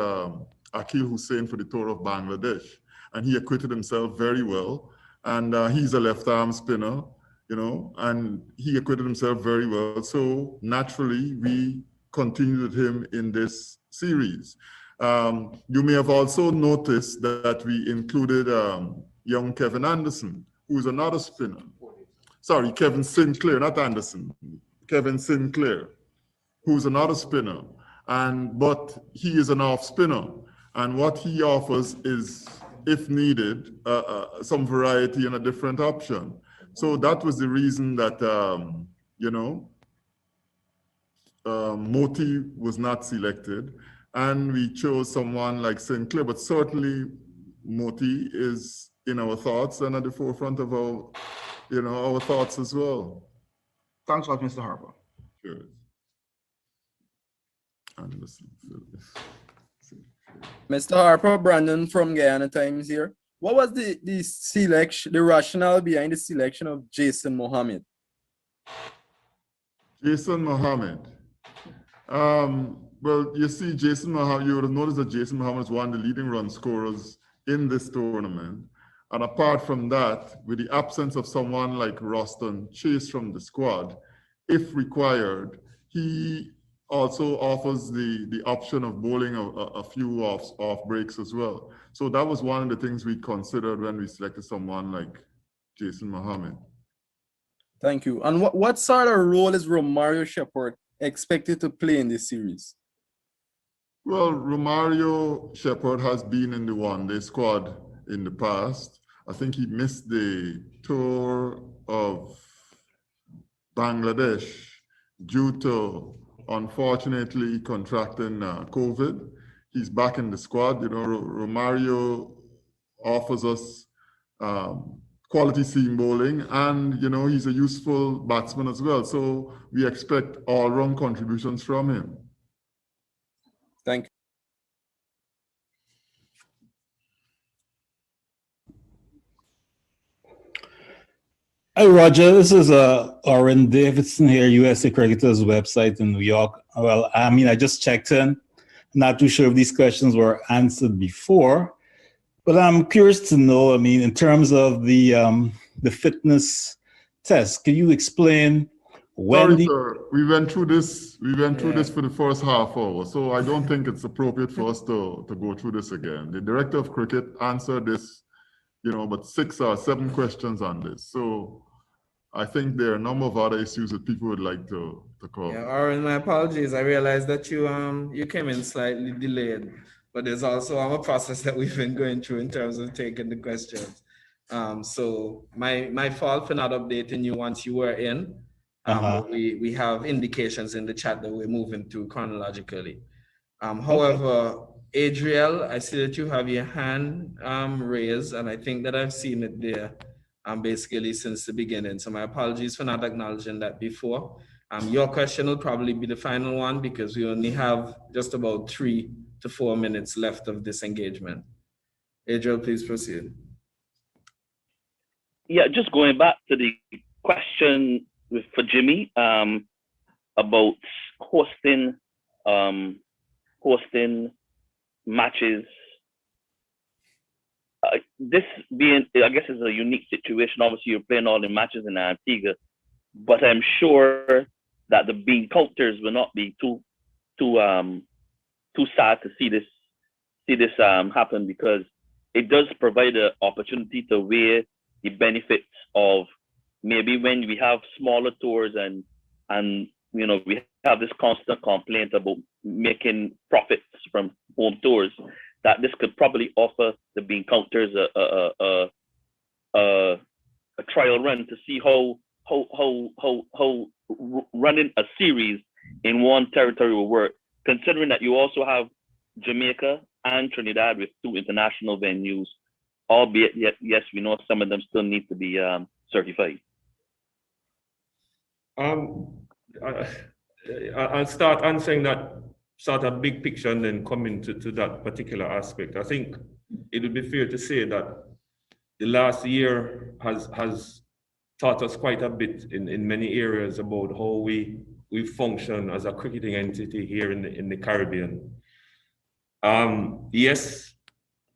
Akil Hussain for the tour of Bangladesh, and he acquitted himself very well. And he's a left-arm spinner, and he acquitted himself very well. So naturally, we continued with him in this series. You may have also noticed that we included young Kevin Anderson, who's another spinner. Sorry, Kevin Sinclair, not Anderson. Kevin Sinclair, who's another spinner. But he is an off spinner. And what he offers is, if needed, some variety and a different option. So that was the reason that, Moti was not selected. And we chose someone like Sinclair, but certainly Moti is in our thoughts and at the forefront of our thoughts as well. Thanks a lot, Mr. Harper. Sure. Anderson. Mr. Harper, Brandon from Guyana Times here. What was the selection, the rationale behind the selection of Jason Mohammed? Jason Mohammed. Well, you see, Jason Mohammed, you would have noticed that Jason Mohammed is one of the leading run scorers in this tournament. And apart from that, with the absence of someone like Roston Chase from the squad, if required, he also offers the option of bowling a few off breaks as well. So that was one of the things we considered when we selected someone like Jason Mohammed. Thank you. And what sort of role is Romario Shepherd expected to play in this series? Well, Romario Shepherd has been in the one-day squad in the past. I think he missed the tour of Bangladesh due to, unfortunately, contracting COVID. He's back in the squad. You know, Romario offers us quality seam bowling, and you know, he's a useful batsman as well. So we expect all-round contributions from him. Thank you. Hi, Roger. This is Oren Davidson here, USA Cricketers website in New York. Well, I mean, I just checked in. Not too sure if these questions were answered before, but I'm curious to know, I mean, in terms of the fitness test, can you explain when Sorry, sir. We went through this. We went through this for the first half hour, so I don't think it's appropriate for us to go through this again. The director of cricket answered this, you know, but 6 or 7 questions on this. So I think there are a number of other issues that people would like to cover. Yeah, Aaron, my apologies. I realized that you came in slightly delayed, but there's also a process that we've been going through in terms of taking the questions. So my fault for not updating you once you were in. We have indications in the chat that we're moving through chronologically. However, Adriel, I see that you have your hand raised, and I think that I've seen it there basically since the beginning. So my apologies for not acknowledging that before. Your question will probably be the final one because we only have just about 3 to 4 minutes left of this engagement. Adriel, please proceed. Yeah, just going back to the question for Jimmy about hosting matches. This being, I guess, is a unique situation. Obviously, you're playing all the matches in Antigua, but I'm sure that the bean cultures will not be too sad to see this happen, because it does provide an opportunity to weigh the benefits of maybe when we have smaller tours and you know, we have this constant complaint about making profits from home tours, that this could probably offer the bean counters a trial run to see how running a series in one territory will work, considering that you also have Jamaica and Trinidad with 2 international venues, albeit yes, we know some of them still need to be certified. I'll start answering that sort of big picture and then come into that particular aspect. I think it would be fair to say that the last year has taught us quite a bit in many areas about how we function as a cricketing entity here in the Caribbean. Yes,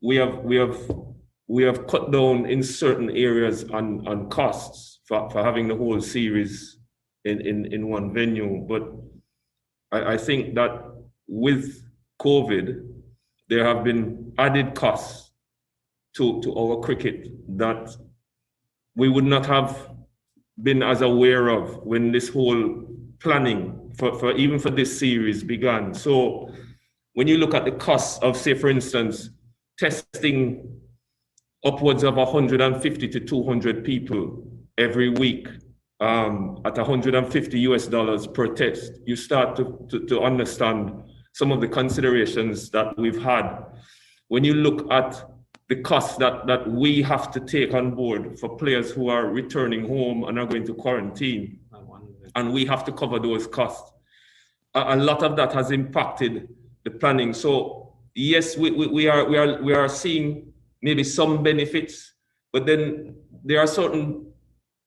we have cut down in certain areas on costs for having the whole series in one venue, but I think that with COVID, there have been added costs to our cricket that we would not have been as aware of when this whole planning for even for this series began. So when you look at the costs of, say, for instance, testing upwards of 150 to 200 people every week at $150 per test, you start to understand some of the considerations that we've had. When you look at the costs that we have to take on board for players who are returning home and are going to quarantine, and we have to cover those costs, a lot of that has impacted the planning. So yes, we are seeing maybe some benefits, but then there are certain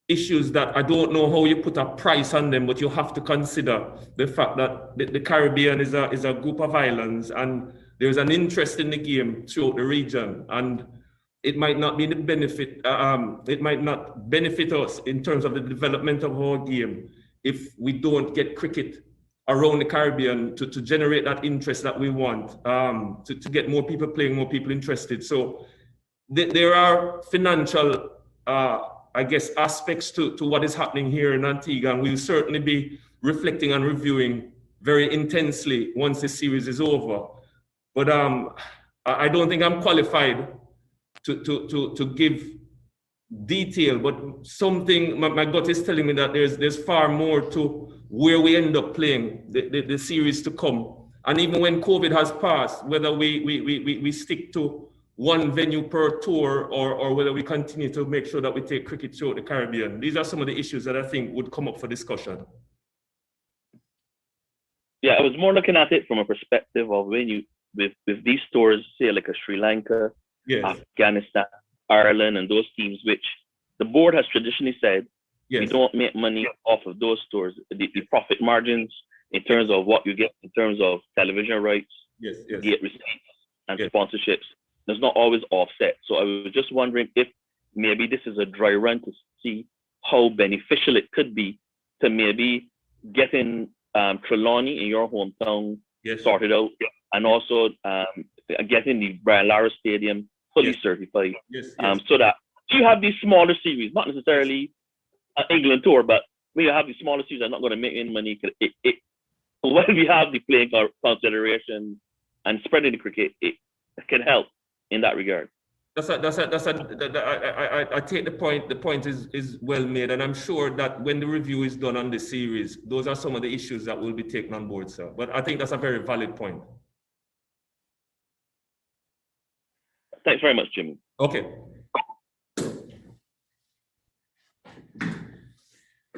issues that I don't know how you put a price on them, but you have to consider the fact that the Caribbean is a group of islands, and there's an interest in the game throughout the region, and it might not be the benefit. It might not benefit us in terms of the development of our game if we don't get cricket around the Caribbean to generate that interest that we want, to get more people playing, more people interested. So there are financial, I guess, aspects to what is happening here in Antigua, and we'll certainly be reflecting and reviewing very intensely once the series is over. But I don't think I'm qualified to give detail, but something, my gut is telling me that there's far more to where we end up playing the series to come. And even when COVID has passed, whether we stick to one venue per tour or whether we continue to make sure that we take cricket throughout the Caribbean. These are some of the issues that I think would come up for discussion. Yeah, I was more looking at it from a perspective of when you, with these tours, say like a Sri Lanka, yes, Afghanistan, Ireland, and those teams, which the board has traditionally said, yes, we don't make money off of those tours. The profit margins in terms of what you get in terms of television rights, yes, yes, get receipts, and yes, sponsorships, does not always offset. So I was just wondering if maybe this is a dry run to see how beneficial it could be to maybe getting Trelawney in your hometown yes, sorted out, and also getting the Brian Lara Stadium fully yes, certified. yes, yes. So that you have these smaller series, not necessarily an England tour, but when you have these smaller series, are not going to make any money. When we have the playing consideration and spreading the cricket, it can help in that regard. I take the point. The point is well made, and I'm sure that when the review is done on the series, those are some of the issues that will be taken on board, sir. But I think that's a very valid point. Thanks very much, Jimmy. Okay.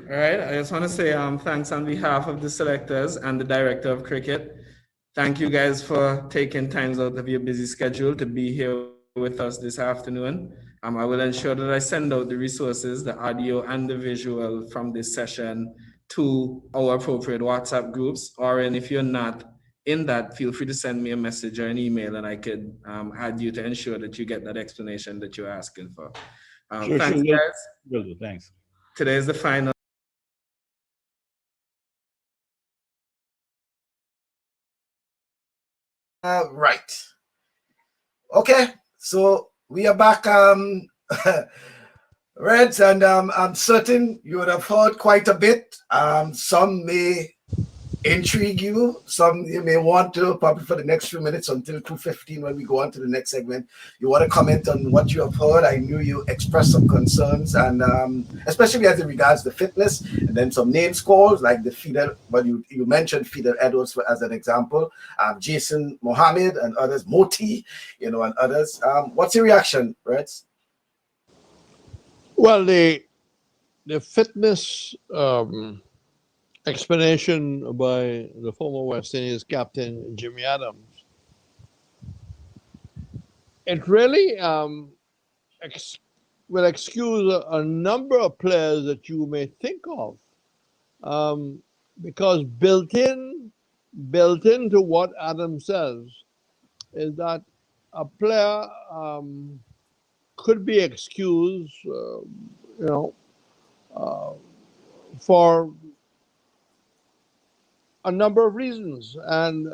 All right, I just want to say thanks on behalf of the selectors and the director of cricket. Thank you guys for taking time out of your busy schedule to be here with us this afternoon. I will ensure that I send out the resources, the audio and the visual from this session to our appropriate WhatsApp groups, or if you're not in that, feel free to send me a message or an email and I could add you to ensure that you get that explanation that you're asking for. Sure, thanks, sure. guys. Will do. Thanks. Today is the final. Right. Okay, so we are back, Reds, and I'm certain you would have heard quite a bit. Some may intrigue you, some you may want to, probably for the next few minutes until 2:15 when we go on to the next segment. You want to comment on what you have heard. I knew you expressed some concerns, and especially as it regards the fitness, and then some names called, like the Fidel, well, you mentioned Fidel Edwards as an example, Jason Mohammed and others, Moti, and others. What's your reaction, Reds? Well, the fitness explanation by the former West Indies captain Jimmy Adams, it really will excuse a number of players that you may think of, because built into what Adams says is that a player could be excused, for a number of reasons, and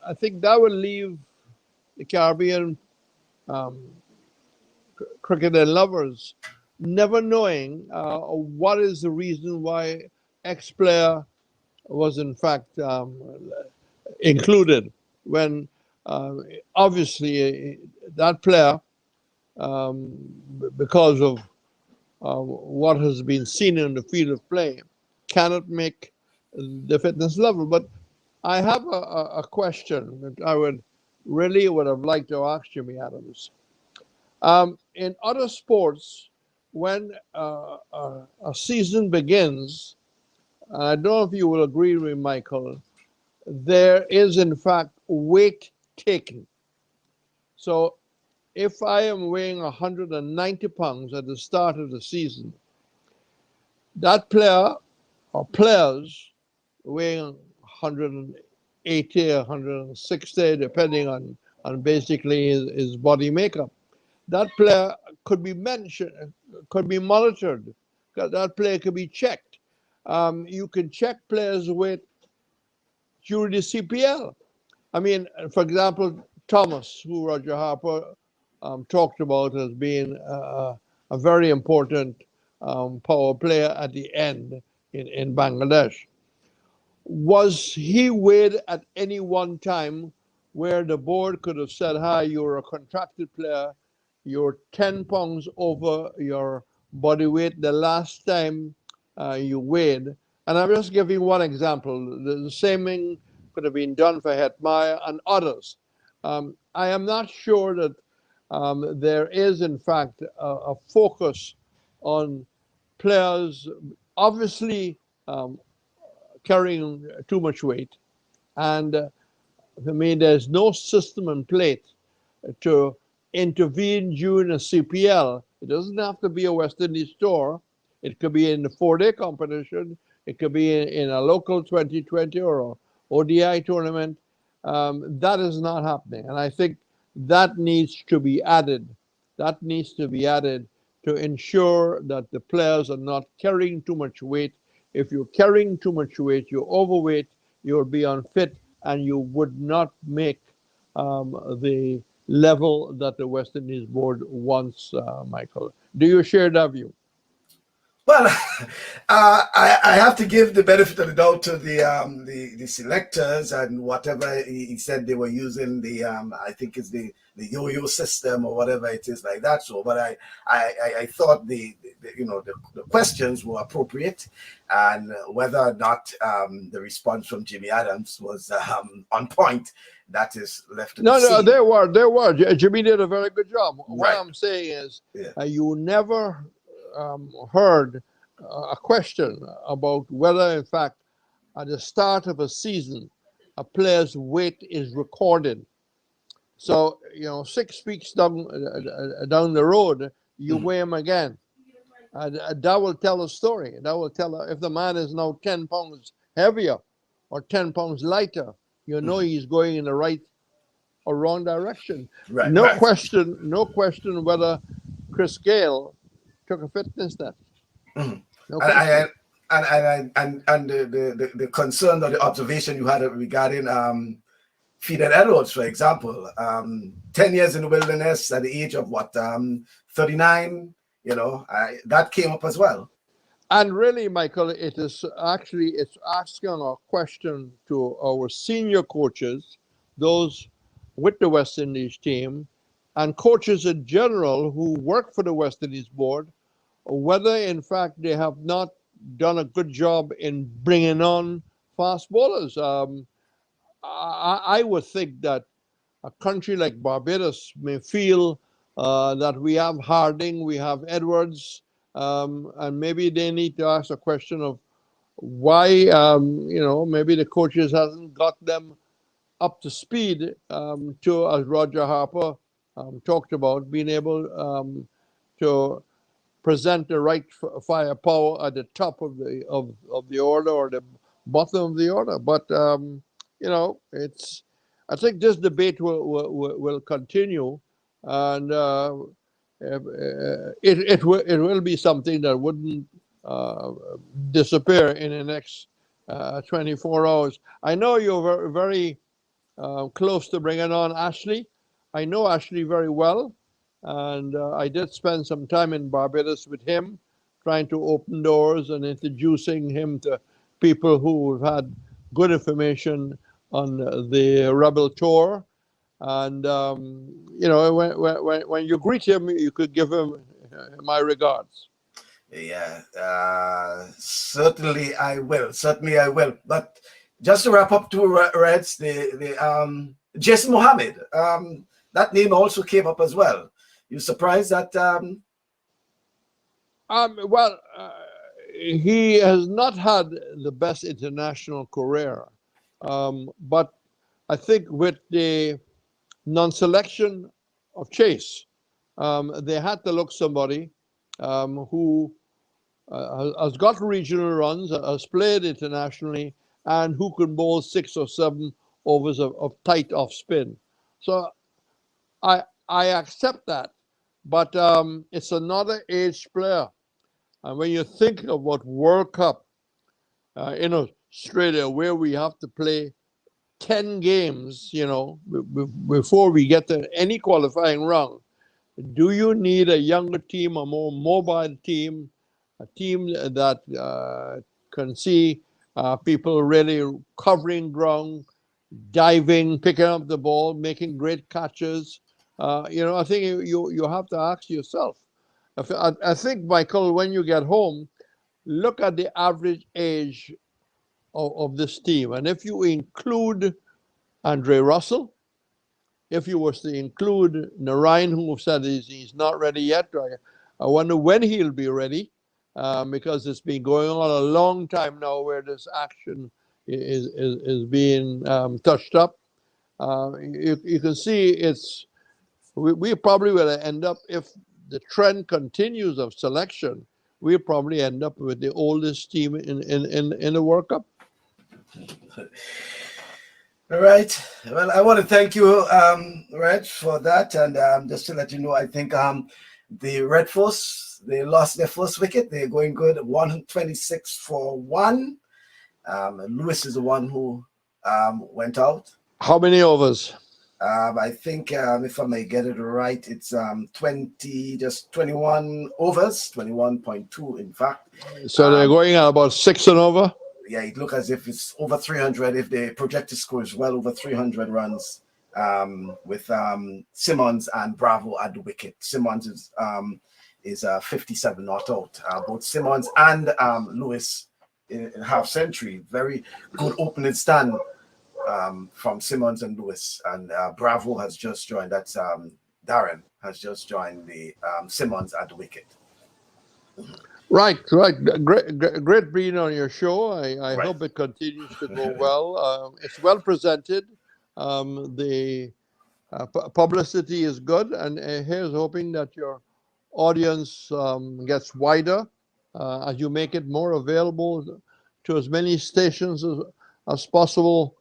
I think that will leave the Caribbean cricket lovers never knowing what is the reason why X player was in fact included, when obviously that player, because of what has been seen in the field of play, cannot make the fitness level. But I have a question that I would have liked to ask Jimmy Adams. In other sports, when a season begins, I don't know if you will agree with me, Michael, there is in fact weight taking. So if I am weighing 190 pounds at the start of the season, that player or players weighing 180, 160, depending on basically his body makeup, that player could be mentioned, could be monitored. That player could be checked. You can check players' weight during the CPL. I mean, for example, Thomas, who Roger Harper talked about as being a very important power player at the end in Bangladesh. Was he weighed at any one time where the board could have said, hi, you're a contracted player, you're 10 pounds over your body weight the last time you weighed? And I'm just giving one example. The same thing could have been done for Hetmaier and others. I am not sure that there is, in fact, a focus on players obviously carrying too much weight. And I mean, there's no system in place to intervene during a CPL. It doesn't have to be a West Indies tour. It could be in the 4-day competition. It could be in a local 2020 or a ODI tournament. That is not happening. And I think that needs to be added. That needs to be added to ensure that the players are not carrying too much weight. If you're carrying too much weight, you're overweight, you'll be unfit, and you would not make the level that the West Indies board wants, Michael. Do you share that view? Well, I have to give the benefit of the doubt to the selectors and whatever he said they were using the I think it's the yo-yo system or whatever it is like that. So, but I thought the questions were appropriate, and whether or not the response from Jimmy Adams was on point, that is left to be seen. No, they were. Jimmy did a very good job. Right. What I'm saying is, you never heard a question about whether, in fact, at the start of a season, a player's weight is recorded. So, 6 weeks down the road, you weigh him again. That will tell a story. That will tell if the man is now 10 pounds heavier or 10 pounds lighter, he's going in the right or wrong direction. Right, no question whether Chris Gale took a fitness test. No question. And the concern or the observation you had regarding Fidel Edwards, for example, 10 years in the wilderness at the age of 39, that came up as well. And really, Michael, it's asking a question to our senior coaches, those with the West Indies team, and coaches in general who work for the West Indies board, whether in fact they have not done a good job in bringing on fast bowlers. I would think that a country like Barbados may feel that we have Harding, we have Edwards, and maybe they need to ask a question of why, maybe the coaches hasn't got them up to speed to, as Roger Harper talked about, being able to present the right firepower at the top of the order or the bottom of the order. But I think this debate will continue, and it will be something that wouldn't disappear in the next 24 hours. I know you're very close to bringing on Ashley. I know Ashley very well. And I did spend some time in Barbados with him, trying to open doors and introducing him to people who have had good information on the Rebel Tour. And, when you greet him, you could give him my regards. Yeah, certainly I will. But just to wrap up to Reds, the Jason Mohammed, that name also came up as well. You surprised that? He has not had the best international career, but I think with the non-selection chase. They had to look somebody who has got regional runs, has played internationally, and who could bowl 6 or 7 overs of tight off spin. So I accept that, but it's another age player. And when you think of what World Cup in Australia, where we have to play 10 games, before we get to any qualifying round, do you need a younger team, a more mobile team, a team that can see people really covering ground, diving, picking up the ball, making great catches? I think you have to ask yourself. I think, Michael, when you get home, look at the average age of this team. And if you include Andre Russell, if you was to include Narayan, who said he's not ready yet, I wonder when he'll be ready, because it's been going on a long time now where this action is being touched up. You can see we probably will end up, if the trend continues of selection, we'll probably end up with the oldest team in the World Cup. All right. Well, I want to thank you, Reg, for that. And just to let you know, I think the Red Force, they lost their first wicket. They're going good, 126 for 1. Lewis is the one who went out. How many overs? I think, if I may get it right, it's 21 overs, 21.2 in fact. So they're going at about 6 and over? Yeah, it looks as if it's over 300. If the projected score is well over 300 runs, with Simmons and Bravo at the wicket. Simmons is 57 not out. Both Simmons and Lewis in half century. Very good opening stand from Simmons and Lewis. And Bravo has just joined. That's Darren has just joined the Simmons at the wicket. Right. Great being on your show. I hope it continues to go well. It's well presented. The publicity is good, and here's hoping that your audience gets wider as you make it more available to as many stations as possible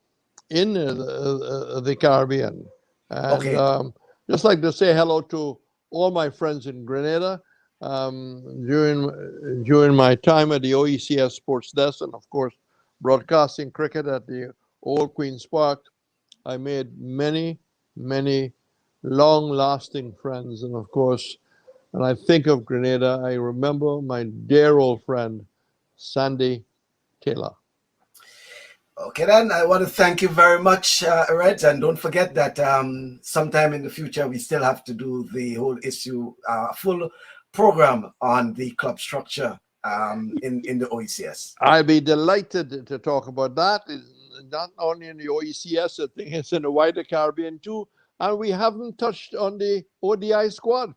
in the Caribbean. And just like to say hello to all my friends in Grenada. During my time at the OECS Sports Desk, and of course broadcasting cricket at the Old Queen's Park, I made many long-lasting friends. And of course, when I think of Grenada, I remember my dear old friend Sandy Taylor. Okay, then I want to thank you very much, Reg, and don't forget that sometime in the future we still have to do the whole issue, full program on the club structure in the OECS. I'll be delighted to talk about that. It's not only in the OECS, I think it's in the wider Caribbean too. And we haven't touched on the ODI squad.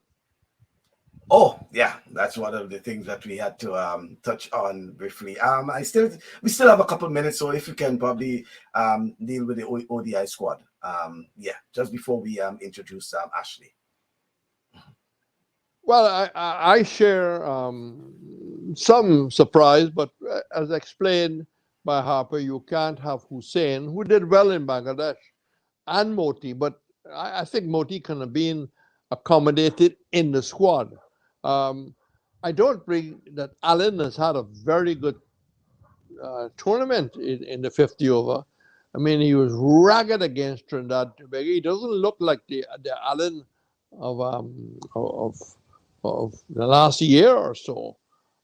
Oh, yeah, that's one of the things that we had to touch on briefly. We still have a couple minutes, so if you can probably deal with the ODI squad. Just before we introduce Ashley. Well, I share some surprise, but as explained by Harper, you can't have Hussain, who did well in Bangladesh, and Moti, but I think Moti can have been accommodated in the squad. I don't think that Allen has had a very good tournament in the 50 over. I mean, he was ragged against Trinidad and Tobago. He doesn't look like the Allen of the last year or so.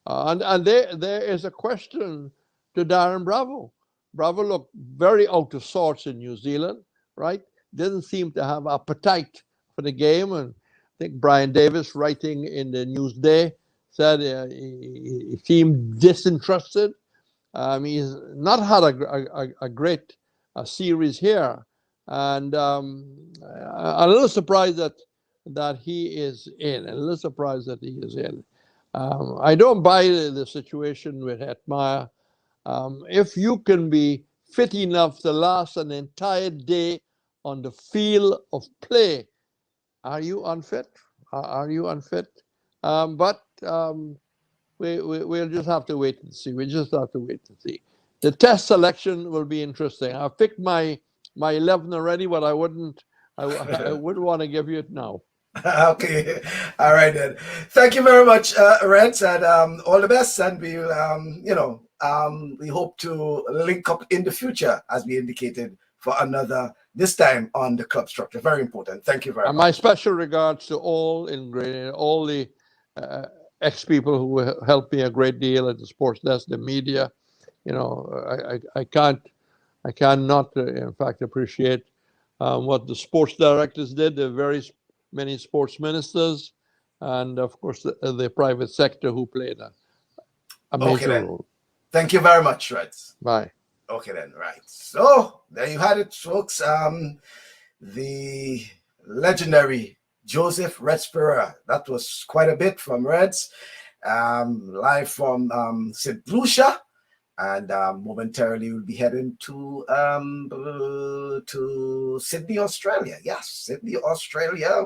And there is a question to Darren Bravo. Bravo looked very out of sorts in New Zealand, right? Didn't seem to have appetite for the game. And I think Brian Davis, writing in the Newsday, said he seemed disinterested. He's not had a great series here. And I'm a little surprised that he is in. A little surprised that he is in. I don't buy the situation with Hetmyer. If you can be fit enough to last an entire day on the field of play, Are you unfit? Are you unfit? But we'll just have to wait and see. We just have to wait and see. The test selection will be interesting. I've picked my 11 already, but I wouldn't want to give you it now. Okay, all right then. Thank you very much, Reds, and all the best. And we hope to link up in the future, as we indicated, for another, this time on the club structure. Very important. Thank you very And much. my special regards to all in Grenada, all the ex-people who helped me a great deal at the sports desk, the media. I cannot, in fact, appreciate what the sports directors did. There are very many sports ministers, and of course the private sector who played a major role. Thank you very much, Reds. Bye. Okay then, right. So there you had it, folks. The legendary Joseph Reds Perreira. That was quite a bit from Reds. Live from St. Lucia. And momentarily we'll be heading to Sydney, Australia. Yes, Sydney, Australia.